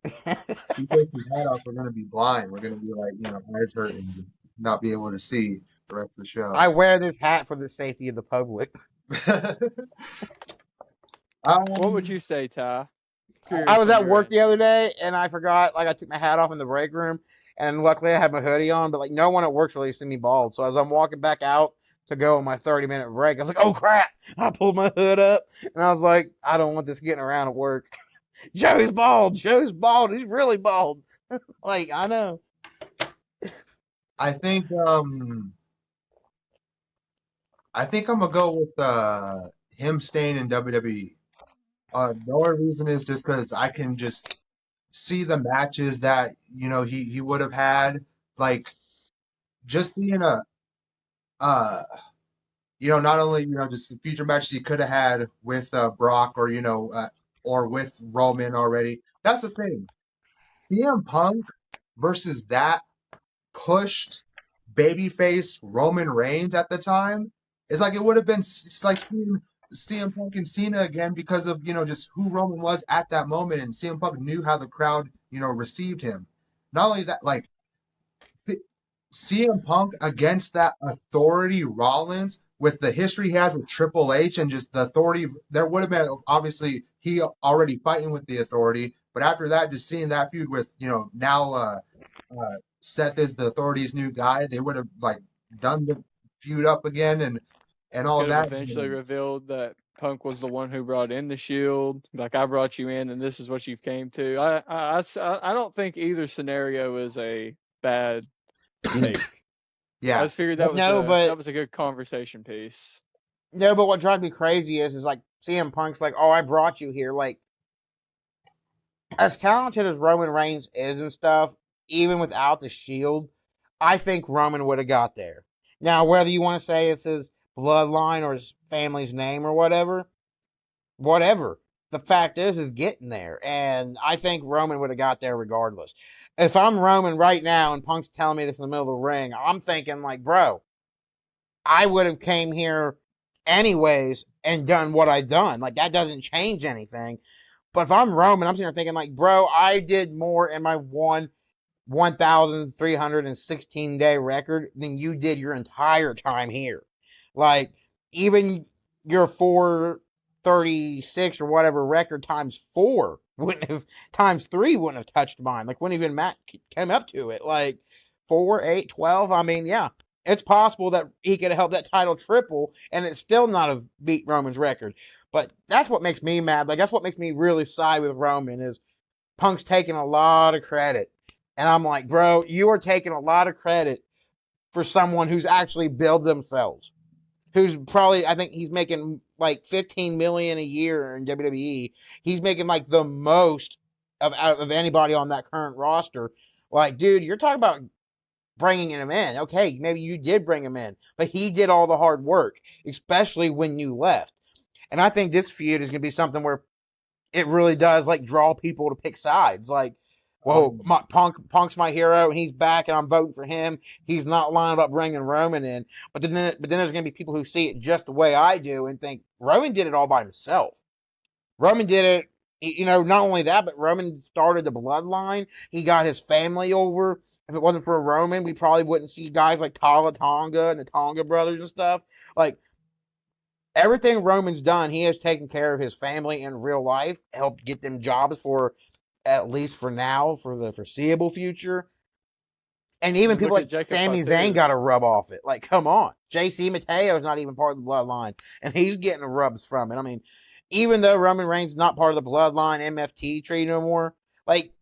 If you take your head off, we're gonna be blind. We're gonna be like, eyes hurting, just not be able to see the rest of the show. I wear this hat for the safety of the public. What would Um, you say, Ty? I Curious was on at your work end. the other day, and I forgot, like, I took my hat off in the break room, and luckily I had my hoodie on, but, like, no one at work's really seen me bald. So as I'm walking back out to go on my 30-minute break, I was like, oh, crap. I pulled my hood up, and I was like, I don't want this getting around at work. Joey's bald. Joe's bald. He's really bald. Like, I know. I think I'm gonna go with him staying in WWE. The only reason is just because I can just see the matches that he would have had, like just seeing a uh not only just the future matches he could have had with Brock or with Roman already. That's the thing. CM Punk versus that pushed babyface Roman Reigns at the time is like it would have been it's like seeing CM Punk and Cena again because of just who Roman was at that moment, and CM Punk knew how the crowd received him. Not only that, like C- CM Punk against that authority Rollins with the history he has with Triple H and just the authority, there would have been obviously he already fighting with the authority, but after that, just seeing that feud with now Seth is the authority's new guy, they would have like done the feud up again and all Could have that. eventually revealed that Punk was the one who brought in the Shield. Like, I brought you in, and this is what you came to. I don't think either scenario is a bad take. I Yeah. just figured That's- No, that but was a good conversation piece. no, but what drives me crazy is like CM Punk's like, oh, I brought you here. Like, as talented as Roman Reigns is and stuff, even without the Shield, I think Roman would have got there. Now, whether you want to say it's his bloodline or his family's name or whatever, whatever. The fact is getting there, and I think Roman would have got there regardless. If I'm Roman right now and Punk's telling me this in the middle of the ring, I'm thinking like, bro, I would have came here anyways and done what I done. Like that doesn't change anything. But if I'm Roman, I'm sitting there thinking like, bro, I did more in my 1,316 day record than you did your entire time here. Like even your 436 or whatever record times 4 wouldn't have times 3 wouldn't have touched mine. Like wouldn't even Matt came up to it. Like 4, 8, 12. I mean, yeah, it's possible that he could have helped that title triple and it still not have beat Roman's record. But that's what makes me mad. Like that's what makes me really side with Roman is Punk's taking a lot of credit. And I'm like, bro, you are taking a lot of credit for someone who's actually built themselves. Who's probably, I think he's making like 15 million a year in WWE. He's making like the most of anybody on that current roster. Like, dude, you're talking about bringing him in. Okay, maybe you did bring him in, but he did all the hard work, especially when you left. And I think this feud is going to be something where it really does like draw people to pick sides. Like, whoa, Punk's my hero, and he's back, and I'm voting for him. He's not lying about bringing Roman in. But then there's going to be people who see it just the way I do and think Roman did it all by himself. Roman did it. You know, not only that, but Roman started the bloodline. He got his family over. If it wasn't for Roman, we probably wouldn't see guys like Tala Tonga and the Tonga brothers and stuff. Like, everything Roman's done, he has taken care of his family in real life, helped get them jobs for at least for now, for the foreseeable future. And even And people look at like Jacob Sami Fatu. Zayn got to rub off it. Like, come on. JC Mateo's not even part of the bloodline, and he's getting rubs from it. I mean, even though Roman Reigns not part of the bloodline MFT tree no more, like,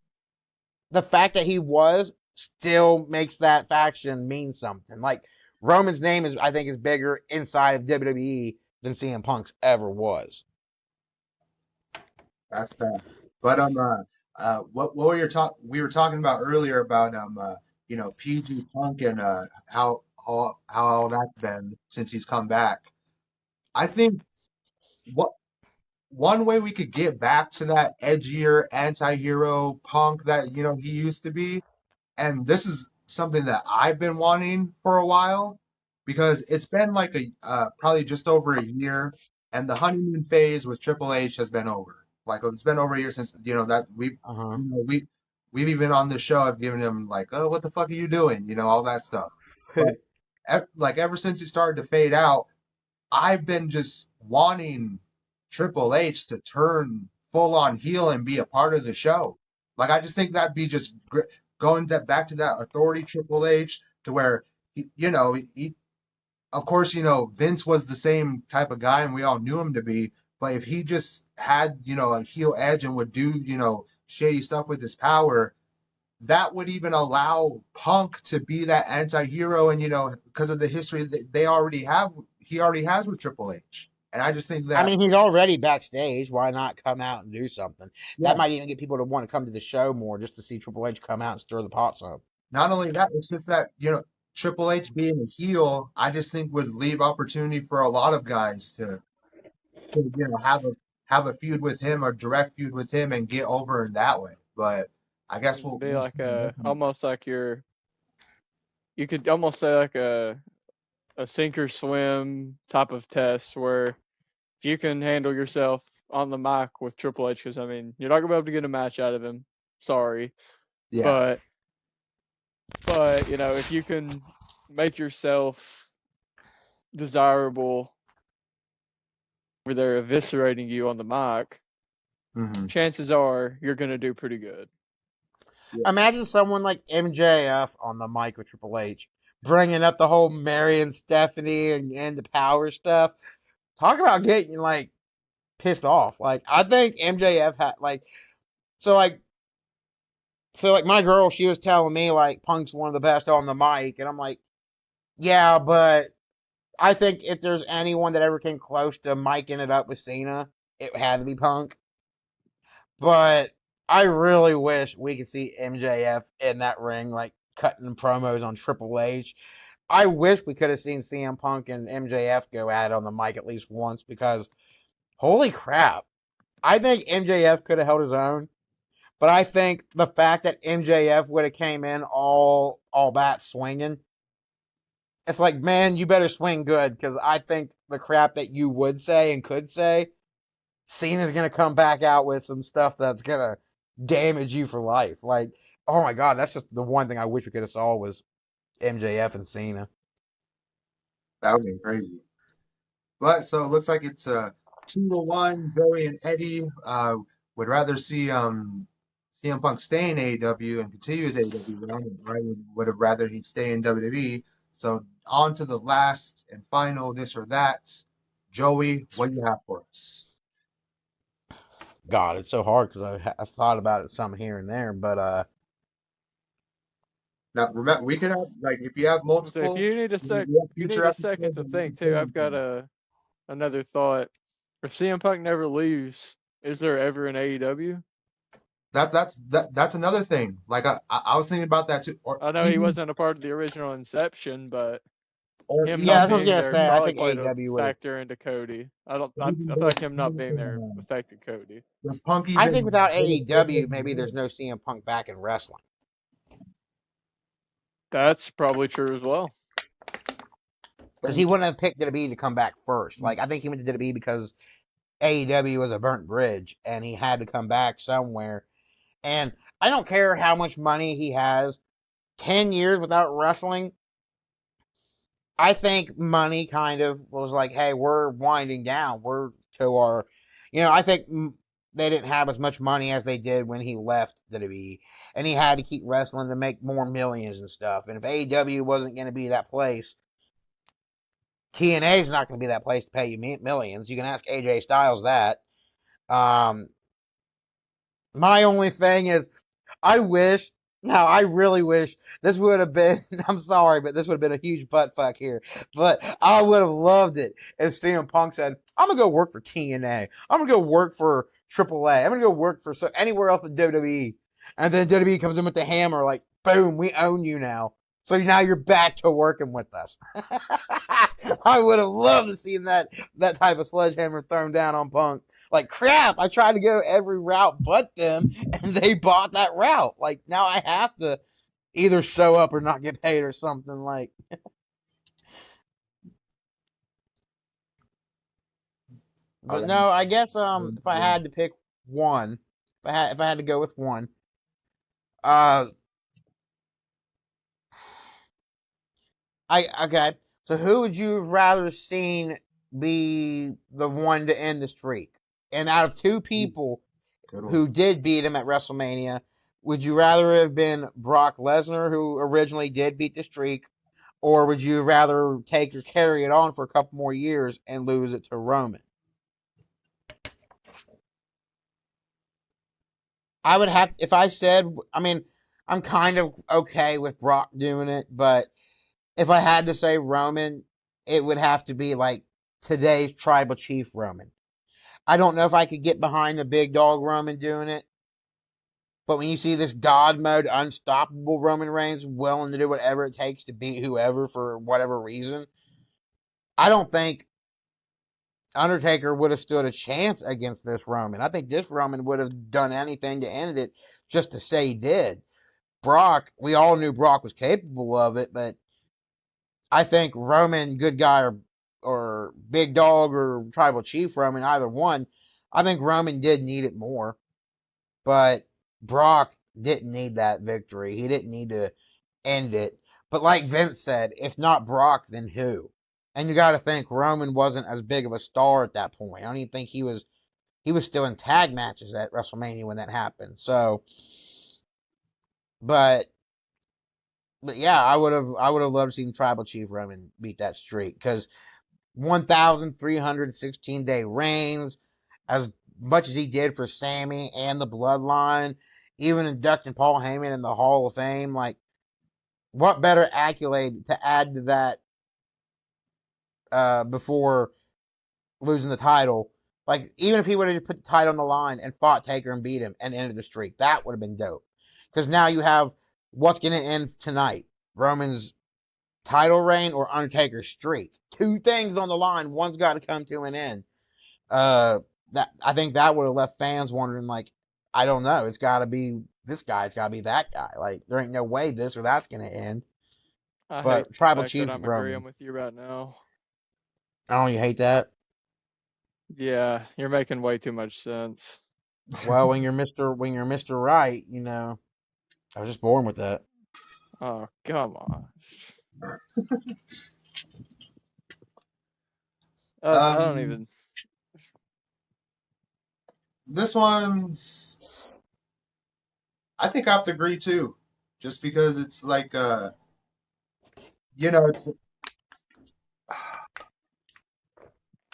the fact that he was still makes that faction mean something. Like, Roman's name is, I think, is bigger inside of WWE than CM Punk's ever was. That's bad. But what were your talk? We were talking about earlier about PG Punk and how all that's been since he's come back. I think what one way we could get back to that edgier anti-hero Punk that he used to be, and this is something that I've been wanting for a while because it's been like probably just over a year, and the honeymoon phase with Triple H has been over. Like it's been over a year since that Uh-huh. we've even on the show I've given him like, oh, what the fuck are you doing, all that stuff. But like ever since he started to fade out, I've been just wanting Triple H to turn full on heel and be a part of the show. Like I just think that'd be just going back to that authority Triple H to where he of course Vince was the same type of guy and we all knew him to be, but if he just had a heel edge and would do shady stuff with his power, that would even allow Punk to be that anti-hero, and because of the history that he already has with Triple H. And I just think I that mean, he's already backstage. Why not come out and do something? yeah, That might even get people to want to come to the show more just to see Triple H come out and stir the pot some. not only that, it's just that Triple H being a heel, I just think would leave opportunity for a lot of guys to have a feud with him or direct feud with him and get over in that way. But I guess Be we'll like see. almost like you could almost say like a sink or swim type of test where if you can handle yourself on the mic with Triple H, because I mean you're not gonna be able to get a match out of him. Sorry, Yeah. but if you can make yourself desirable where they're eviscerating you on the mic, hmm chances are you're gonna do pretty good. Imagine someone like MJF on the mic with Triple H, bringing up the whole Mary and Stephanie and the power stuff. Talk about getting like pissed off. Like I think MJF had so like my girl, she was telling me like Punk's one of the best on the mic, and I'm like, Yeah, but I think if there's anyone that ever came close to miking it up with Cena, it had to be Punk. But I really wish we could see MJF in that ring, like cutting promos on Triple H. I wish we could have seen CM Punk and MJF go at it on the mic at least once because holy crap. I think MJF could have held his own, but I think the fact that MJF would have came in all that swinging, it's like, man, you better swing good because I think the crap that you would say and could say, Cena's gonna come back out with some stuff that's gonna damage you for life. Like, oh my god, that's just the one thing I wish we could have saw was MJF and Cena. That would be crazy. But so it looks like it's 2-1. Joey and Eddie would rather see CM Punk stay in AEW and continue his AEW run, and Ryan would have rather he stay in WWE. So on to the last and final this or that. Joey, what do you have for us? God, it's so hard because I've thought about it some here and there, but Now remember, we could have like if you have So if multiple, you need a we sec, have you need future a second episodes to and we can think say too. I've got anything. another thought. If CM Punk never leaves, is there ever an AEW? That's another thing. Like I was thinking about that too, I know he wasn't a part of the original inception, but or him yeah, not that's what I was even being gonna there say. I probably think played a AEW would have. factor into Cody. I don't. or I even feel like go him not even being there affected Cody. does Punk I think even without AEW, maybe there's no CM Punk back in wrestling That's probably true as well. because he wouldn't have picked WWE to come back first. Like I think he went to WWE because AEW was a burnt bridge and he had to come back somewhere. And I don't care how much money he has. 10 years without wrestling, I think money kind of was like, hey, we're winding down. We're to our, I think they didn't have as much money as they did when he left WWE, and he had to keep wrestling to make more millions and stuff. And if AEW wasn't going to be that place, TNA is not going to be that place to pay you millions. You can ask AJ Styles that. Um, my only thing is, I wish. Now, I really wish this would have been. I'm sorry, but this would have been a huge butt fuck here. But I would have loved it if CM Punk said, "I'm gonna go work for TNA. I'm gonna go work for AAA. I'm gonna go work for anywhere else but WWE." And then WWE comes in with the hammer, like, "Boom, we own you now. So now you're back to working with us." I would have loved to see that type of sledgehammer thrown down on Punk. Like, crap, I tried to go every route but them, and they bought that route. Like, now I have to either show up or not get paid or something. Like, but no, I guess if I had to pick one, if I had to go with one, uh, okay. So who would you rather seen be the one to end the streak? And out of two people who did beat him at WrestleMania, would you rather have been Brock Lesnar, who originally did beat the streak, or would you rather carry it on for a couple more years and lose it to Roman? I would have, if I said, I mean, I'm kind of okay with Brock doing it, but if I had to say Roman, it would have to be like today's tribal chief Roman. I don't know if I could get behind the big dog Roman doing it, but when you see this God mode, unstoppable Roman Reigns willing to do whatever it takes to beat whoever for whatever reason, I don't think Undertaker would have stood a chance against this Roman. I think this Roman would have done anything to end it just to say he did. Brock, we all knew Brock was capable of it, but I think Roman, good guy or big dog or tribal chief Roman, either one, I think Roman did need it more. But Brock didn't need that victory. He didn't need to end it. But like Vince said, if not Brock, then who? And you got to think Roman wasn't as big of a star at that point. I don't even think he was still in tag matches at WrestleMania when that happened. So, but yeah, I would have loved to see Tribal Chief Roman beat that streak because 1,316-day reigns, as much as he did for Sammy and the Bloodline, even inducting Paul Heyman in the Hall of Fame. Like, what better accolade to add to that before losing the title. Like, even if he would have put the title on the line and fought Taker and beat him and ended the streak, that would have been dope. Because now you have what's going to end tonight: Roman's title reign or Undertaker's streak. Two things on the line. One's got to come to an end. That I think that would have left fans wondering, like, I don't know. It's got to be this guy. It's got to be that guy. Like, there ain't no way this or that's going to end. I hate But the Tribal fact that Chief I'm Roman. agreeing with you right now. I don't you hate that? Yeah, you're making way too much sense. Well, when you're Mr. Right, I was just born with that. Oh, come on. I don't Um, even. this one's, I think I have to agree too, just because it's like, it's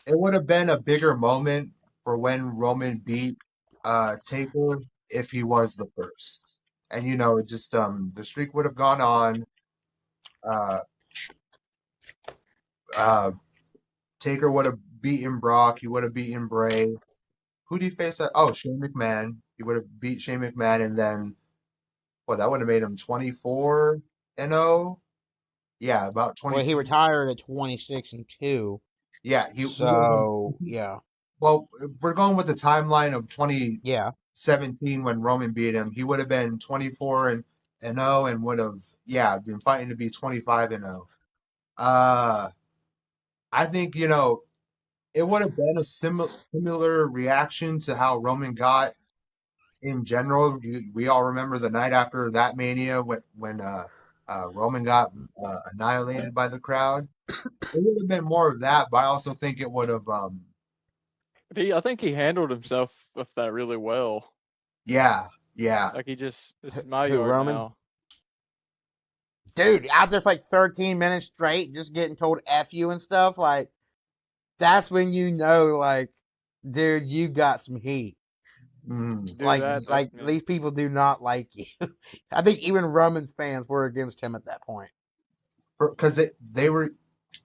it would have been a bigger moment for when Roman beat Taker if he was the first, and it just the streak would have gone on. Uh, uh, Taker would have beaten Brock. He would have beaten Bray. Who did he face? Oh, Shane McMahon. He would have beat Shane McMahon, and then that would have made him 24-0. Yeah, about Well, he 24. retired at 26-2. Yeah, he would have been. So yeah, Well, we're going with the timeline of yeah. 2017 when Roman beat him. He would have been 24-0 and would have been fighting to be 25-0. Uh, I think it would have been a similar reaction to how Roman got in general. We all remember the night after that Mania when Roman got annihilated by the crowd. It would have been more of that, but I also think it would have I think he handled himself with that really well. yeah, yeah. Like this is my Who, yard Roman? now. Dude, out there for like 13 minutes straight, just getting told F you and stuff, like, that's when like, dude, you got some heat. Mm. Do Like, that. these people do not like you. I think even Roman fans were against him at that point. Because they were,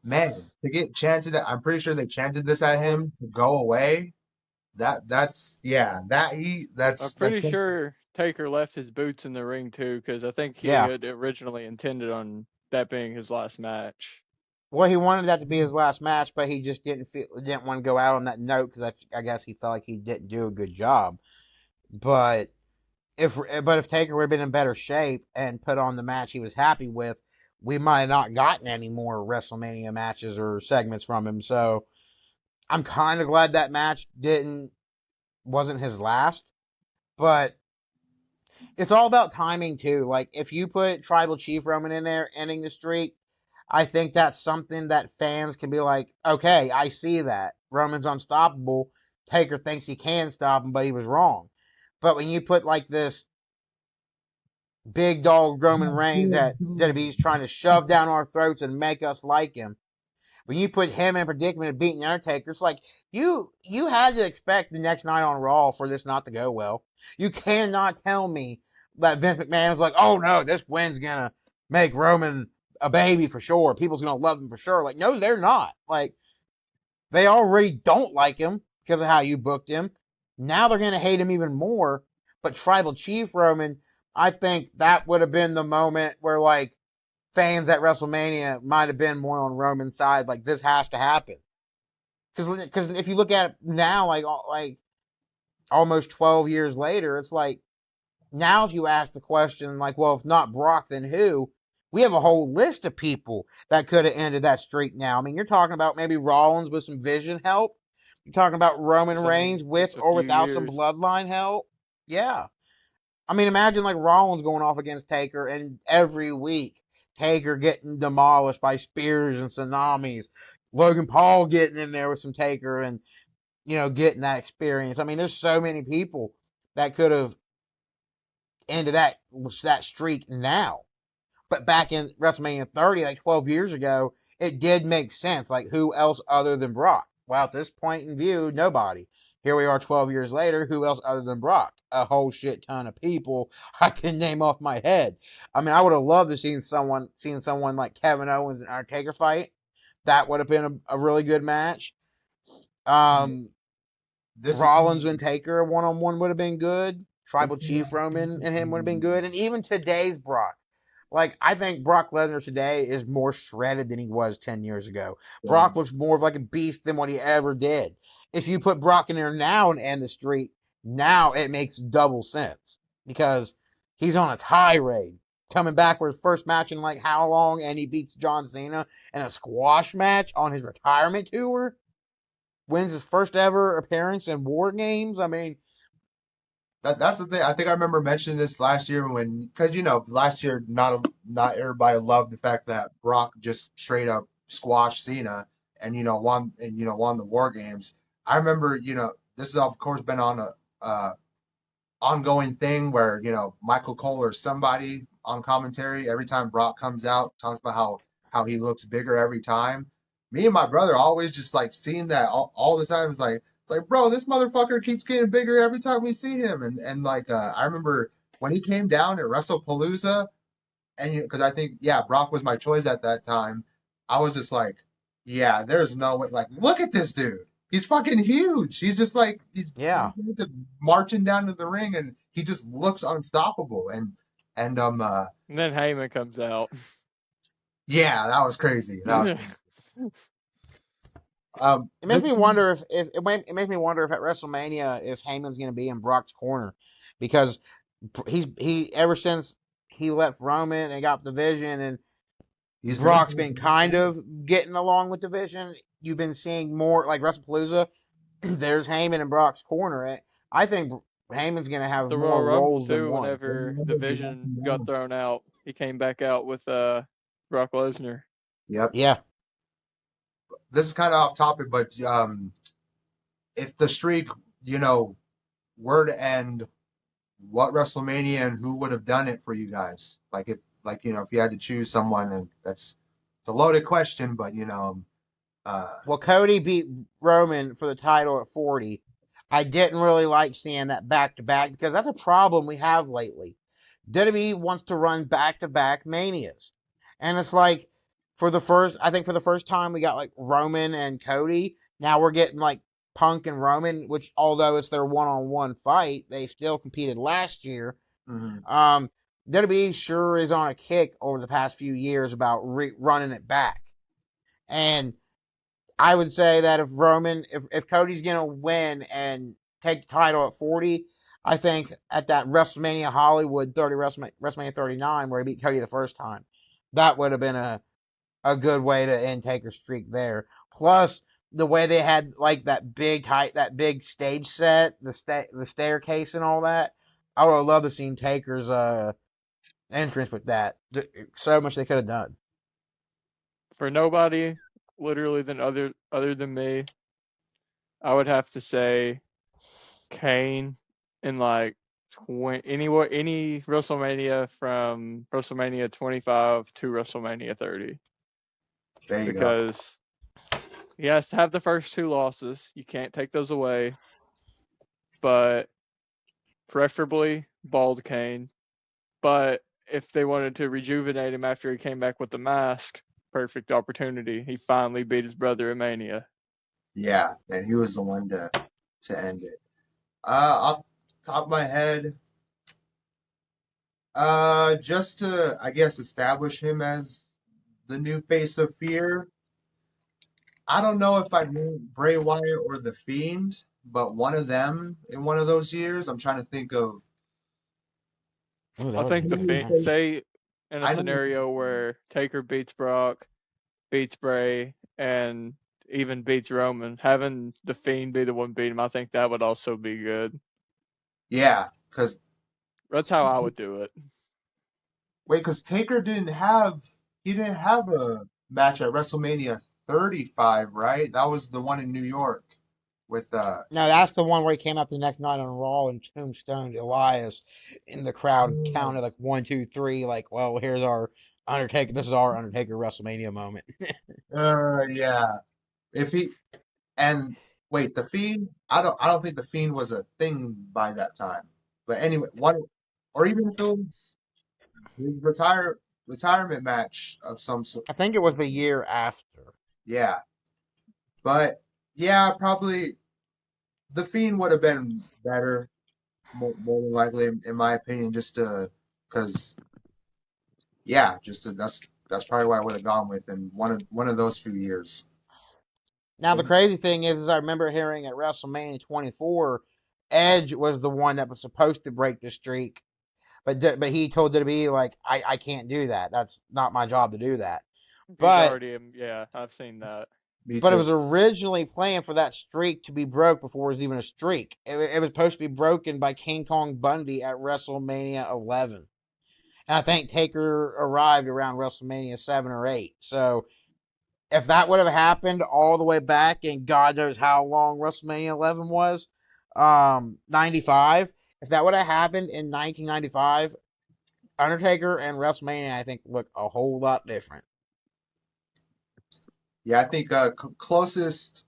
man, to get chanted at, I'm pretty sure they chanted this at him to go away. That's yeah, that he I'm that's pretty sure Taker left his boots in the ring too, because I think he Yeah. had originally intended on that being his last match. Well, he wanted that to be his last match, but he just didn't want to go out on that note because I guess he felt like he didn't do a good job. But if Taker would have been in better shape and put on the match he was happy with, we might have not gotten any more WrestleMania matches or segments from him. So I'm kind of glad that match wasn't his last. But it's all about timing too. Like, if you put Tribal Chief Roman in there ending the streak, I think that's something that fans can be like, okay, I see that. Roman's unstoppable. Taker thinks he can stop him, but he was wrong. But when you put like this big dog Roman Reigns that WWE's trying to shove down our throats and make us like him, when you put him in a predicament of beating the Undertaker, it's like you had to expect the next night on Raw for this not to go well. You cannot tell me that Vince McMahon was like, oh no, this win's gonna make Roman a baby for sure. People's gonna love him for sure. Like, no, they're not. Like, they already don't like him because of how you booked him. Now they're gonna hate him even more. But Tribal Chief Roman, I think that would have been the moment where, like, fans at WrestleMania might have been more on Roman's side. Like, this has to happen. Because if you look at it now, like almost 12 years later, it's like, now if you ask the question, like, well, if not Brock, then who? We have a whole list of people that could have ended that streak now. I mean, you're talking about maybe Rollins with some vision help. You're talking about Roman Reigns with Just a or few without some years. bloodline help. Yeah. I mean, imagine like Rollins going off against Taker, and every week Taker getting demolished by spears and tsunamis. Logan Paul getting in there with some Taker and getting that experience. I mean, there's so many people that could have ended that streak now. But back in WrestleMania 30, like 12 years ago, it did make sense. Like, who else other than Brock? Well, at this point in view, nobody. Here we are 12 years later. Who else other than Brock? A whole shit ton of people I can name off my head. I mean, I would have loved to seen someone like Kevin Owens and Undertaker fight. that would have been a really good match. This is Rollins and Taker 1-on-1 would have been good. Tribal Chief Roman and him would have been good. And even today's Brock. Like, I think Brock Lesnar today is more shredded than he was 10 years ago. Brock looks more of like a beast than what he ever did. If you put Brock in there now and end the streak, now it makes double sense. Because he's on a tirade. Coming back for his first match in like how long, and he beats John Cena in a squash match on his retirement tour. Wins his first ever appearance in War Games. I mean, that's the thing. I think I remember mentioning this last year when, because last year not everybody loved the fact that Brock just straight up squashed Cena and won the War Games. I remember this has of course been on a ongoing thing where Michael Cole or somebody on commentary every time Brock comes out talks about how he looks bigger every time. Me and my brother always just like seeing that all the time. It's like, bro, this motherfucker keeps getting bigger every time we see him. And like I remember when he came down at WrestlePalooza, and because I think Brock was my choice at that time. I was just like, yeah, there's no way. Like, look at this dude. He's fucking huge. He's just like he's marching down to the ring, and he just looks unstoppable. And And then Heyman comes out. yeah, that was crazy. That was it makes me wonder if it makes me wonder if at WrestleMania if Heyman's going to be in Brock's corner, because he ever since he left Roman and got the Division, and Brock's been kind of getting along with Division. You've been seeing more like WrestlePalooza. There's Heyman in Brock's corner. I think Heyman's going to have the more Royal roles Rumble than too. one. Whenever Division got thrown out, he came back out with Brock Lesnar. Yep. Yeah. This is kind of off topic, but if the streak, were to end, what WrestleMania and who would have done it for you guys? If you had to choose someone, and it's a loaded question, but well, Cody beat Roman for the title at 40. I didn't really like seeing that back-to-back because that's a problem we have lately. WWE wants to run back-to-back Manias. And it's like, for the first time we got like Roman and Cody. Now we're getting like Punk and Roman, which although it's their one-on-one fight, they still competed last year. Mm-hmm. WWE sure is on a kick over the past few years about running it back. And I would say that if Cody's going to win and take the title at 40, I think at that WrestleMania Hollywood 30, WrestleMania 39, where he beat Cody the first time, that would have been a good way to end Taker's streak there. Plus, the way they had like that big stage set, the staircase and all that, I would have loved to seen Taker's entrance with that. So much they could have done. For nobody, literally other than me, I would have to say Kane in like any WrestleMania from WrestleMania 25 to WrestleMania 30. There you because he has to have the first two losses. You can't take those away. But preferably bald Kane. But if they wanted to rejuvenate him after he came back with the mask, perfect opportunity. He finally beat his brother at Mania. Yeah, and he was the one to end it. Off the top of my head, just to, I guess, establish him as the new face of fear. I don't know if I'd name Bray Wyatt or The Fiend, but one of them in one of those years. I'm trying to think of. I think The Fiend, say in a scenario where Taker beats Brock, beats Bray, and even beats Roman, having The Fiend be the one beat him, I think that would also be good. Yeah, because that's how I would do it. Wait, because Taker didn't have a match at WrestleMania 35, right? That was the one in New York with No, that's the one where he came out the next night on Raw and tombstoned Elias in the crowd, counted like 1, 2, 3, like, well, here's our Undertaker. This is our Undertaker WrestleMania moment. Yeah. Wait, The Fiend? I don't think The Fiend was a thing by that time. But anyway, or even if it was his retirement match of some sort. I think it was the year after. Yeah, but yeah, probably the Fiend would have been better, more than likely, in my opinion, just because yeah, that's probably what I would have gone with in one of those few years. Now the crazy thing is I remember hearing at WrestleMania 24, Edge was the one that was supposed to break the streak, but he told WWE like I can't do that. That's not my job to do that. He's But already, yeah, I've seen that. Me but it too. was originally planned for that streak to be broke before it was even a streak. It was supposed to be broken by King Kong Bundy at WrestleMania 11. And I think Taker arrived around WrestleMania 7 or 8. So if that would have happened all the way back, and God knows how long WrestleMania 11 was, 95, if that would have happened in 1995, Undertaker and WrestleMania, I think, look a whole lot different. Yeah, I think closest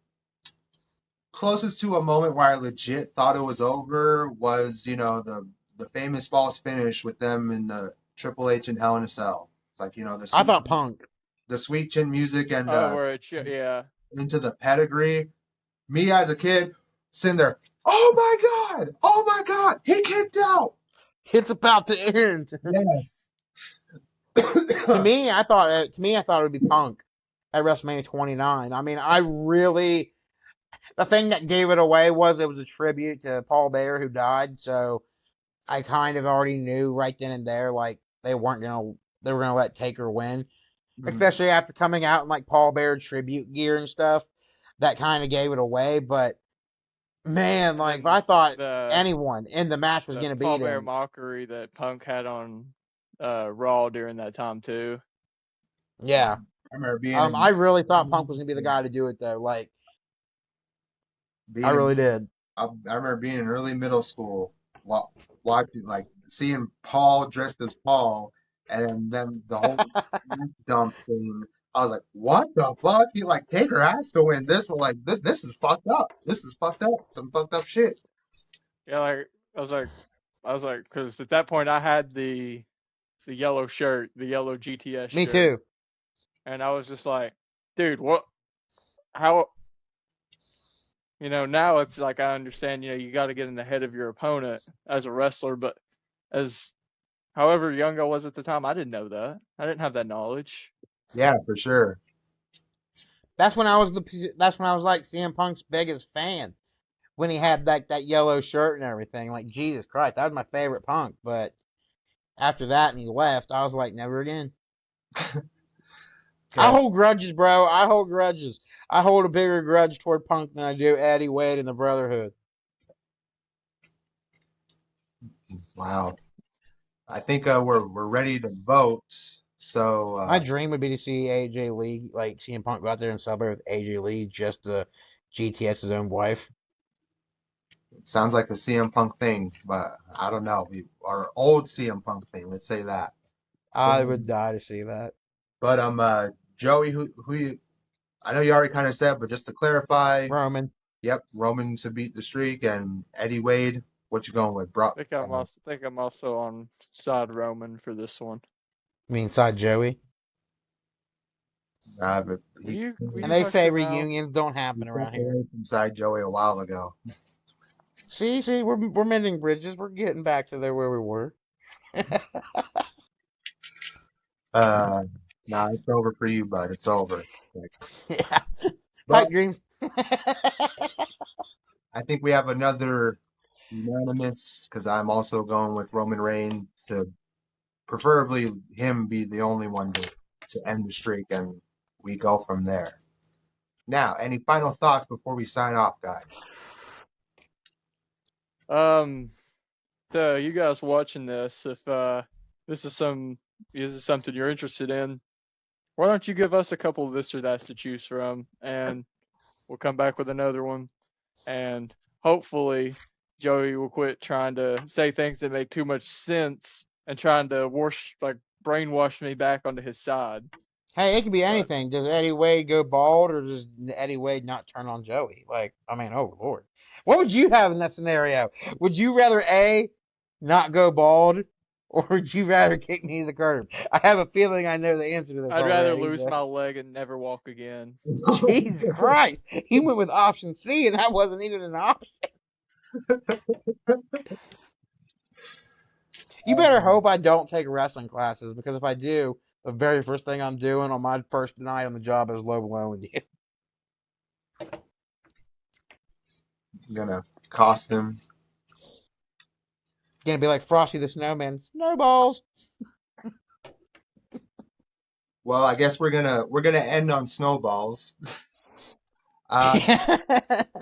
to a moment where I legit thought it was over was, the famous false finish with them in the Triple H and Hell in a Cell. It's like, I thought Punk. the sweet chin music and Oh, where it's, yeah. into the pedigree. Me as a kid sitting there, oh my God, oh my God, he kicked out. It's about to end. Yes. To me, I thought it would be Punk at WrestleMania 29. I mean, the thing that gave it away was it was a tribute to Paul Bearer who died. So I kind of already knew right then and there, like they were gonna let Taker win, especially after coming out in like Paul Bearer tribute gear and stuff. That kind of gave it away. But man, like if I thought The anyone in the match was gonna Paul beat Bear him, mockery that Punk had on Raw during that time too. yeah. I remember I really thought Punk was gonna be the guy to do it though. Like being I in really did. I remember being in early middle school, watching, like, seeing Paul dressed as Paul, and then the whole dump thing. I was like, what the fuck? He like Taker has to win this one. Like this is fucked up. This is fucked up. Some fucked up shit. Yeah, like I was like, because at that point I had the yellow shirt, the yellow GTS Me shirt, too. and I was just like, dude, what? How? Now it's like I understand, you got to get in the head of your opponent as a wrestler, but as however young I was at the time, I didn't know that. I didn't have that knowledge. Yeah, for sure. That's when I was like CM Punk's biggest fan when he had like that yellow shirt and everything. Like Jesus Christ, that was my favorite Punk. But after that and he left, I was like, never again. I Okay. hold grudges, bro. I hold grudges. I hold a bigger grudge toward Punk than I do Eddie Wade and the Brotherhood. Wow. I think we're ready to vote. So My dream would be to see AJ Lee, like CM Punk, go out there and celebrate with AJ Lee just to GTS his own wife. it sounds like a CM Punk thing, but I don't know. Our old CM Punk thing. Let's say that. But, I would die to see that. Joey, who you? I know you already kind of said, but just to clarify, Roman. yep, Roman to beat the streak and Eddie Wade. What you going with, bro? Think I'm also on side Roman for this one. I mean, inside Joey. But Will he, you And they hush say your mouth? reunions don't happen he around stepped here. away from side Joey a while ago. See, we're mending bridges. We're getting back to there where we were. Nah, it's over for you, bud. It's over. Like, Yeah. but Pipe dreams. I think we have another unanimous because I'm also going with Roman Reigns to preferably him be the only one to end the streak, and we go from there. Now, any final thoughts before we sign off, guys? So you guys watching this, if this is something you're interested in, why don't you give us a couple of this or that to choose from, and we'll come back with another one, and hopefully Joey will quit trying to say things that make too much sense and trying to brainwash me back onto his side. Hey, it could be But anything. Does Eddie Wade go bald, or does Eddie Wade not turn on Joey? Like, I mean, oh Lord, what would you have in that scenario? Would you rather A, not go bald, or would you rather kick me to the curb? I have a feeling I know the answer to this I'd rather already. lose But my leg and never walk again. Jesus Christ, he went with option C, and that wasn't even an option. You better hope I don't take wrestling classes, because if I do, the very first thing I'm doing on my first night on the job is low blowing you. I'm gonna cost him. Gonna be like Frosty the Snowman. Snowballs. Well, I guess we're gonna end on snowballs. Uh,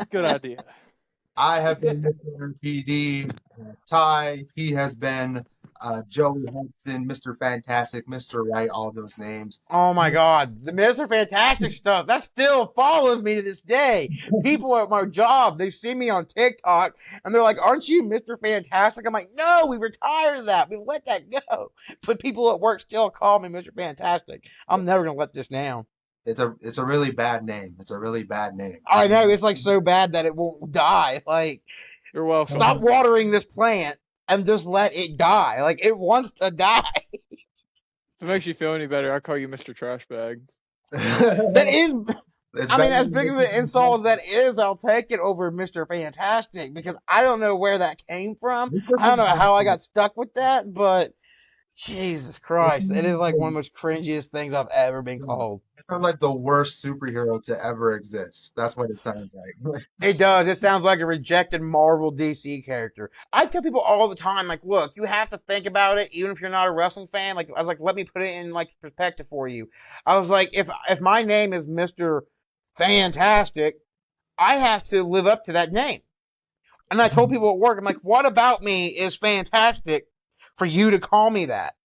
Good idea. I have been Mr. RPD. Ty, he has been Joey Hudson, Mr. Fantastic, Mr. Right, all those names. Oh my God, the Mr. Fantastic stuff, that still follows me to this day. People at my job, they see me on TikTok and they're like, "Aren't you Mr. Fantastic?" I'm like, "No, we retired that. We let that go." But people at work still call me Mr. Fantastic. I'm never gonna let this down. It's a really bad name. It's a really bad name. I know, it's like so bad that it won't die. Like, You're welcome. stop watering this plant and just let it die. Like, it wants to die. If it makes you feel any better, I call you Mr. Trash Bag. That is, It's I mean, better as than big of an insult as that is, I'll take it over Mr. Fantastic, because I don't know where that came from. I don't know how I got stuck with that, but Jesus Christ, it is like one of the most cringiest things I've ever been called. It sounds like the worst superhero to ever exist. That's what it sounds like. It does. It sounds like a rejected Marvel DC character. I tell people all the time, like, look, you have to think about it, even if you're not a wrestling fan. Like, I was like, let me put it in like perspective for you. I was like, if my name is Mr. Fantastic, I have to live up to that name. And I told people at work, I'm like, what about me is fantastic for you to call me that?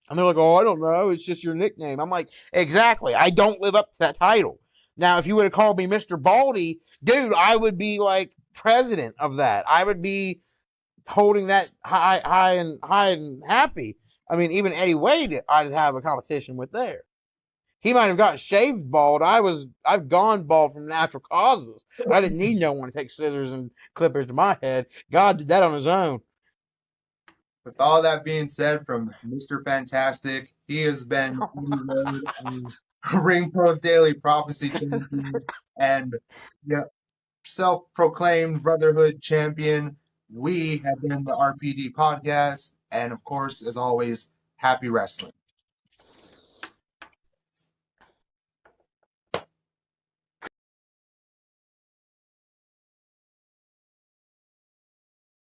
And they're like, oh, I don't know. It's just your nickname. I'm like, exactly. I don't live up to that title. Now, if you would have called me Mr. Baldy, dude, I would be like president of that. I would be holding that high and happy. I mean, even Eddie Wade, I'd have a competition with there. He might have gotten shaved bald. I've gone bald from natural causes. I didn't need no one to take scissors and clippers to my head. God did that on his own. With all that being said from Mr. Fantastic, he has been on the road and Ring Post Daily Prophecy Champion and yeah, self-proclaimed Brotherhood Champion. We have been the RPD Podcast, and of course, as always, happy wrestling.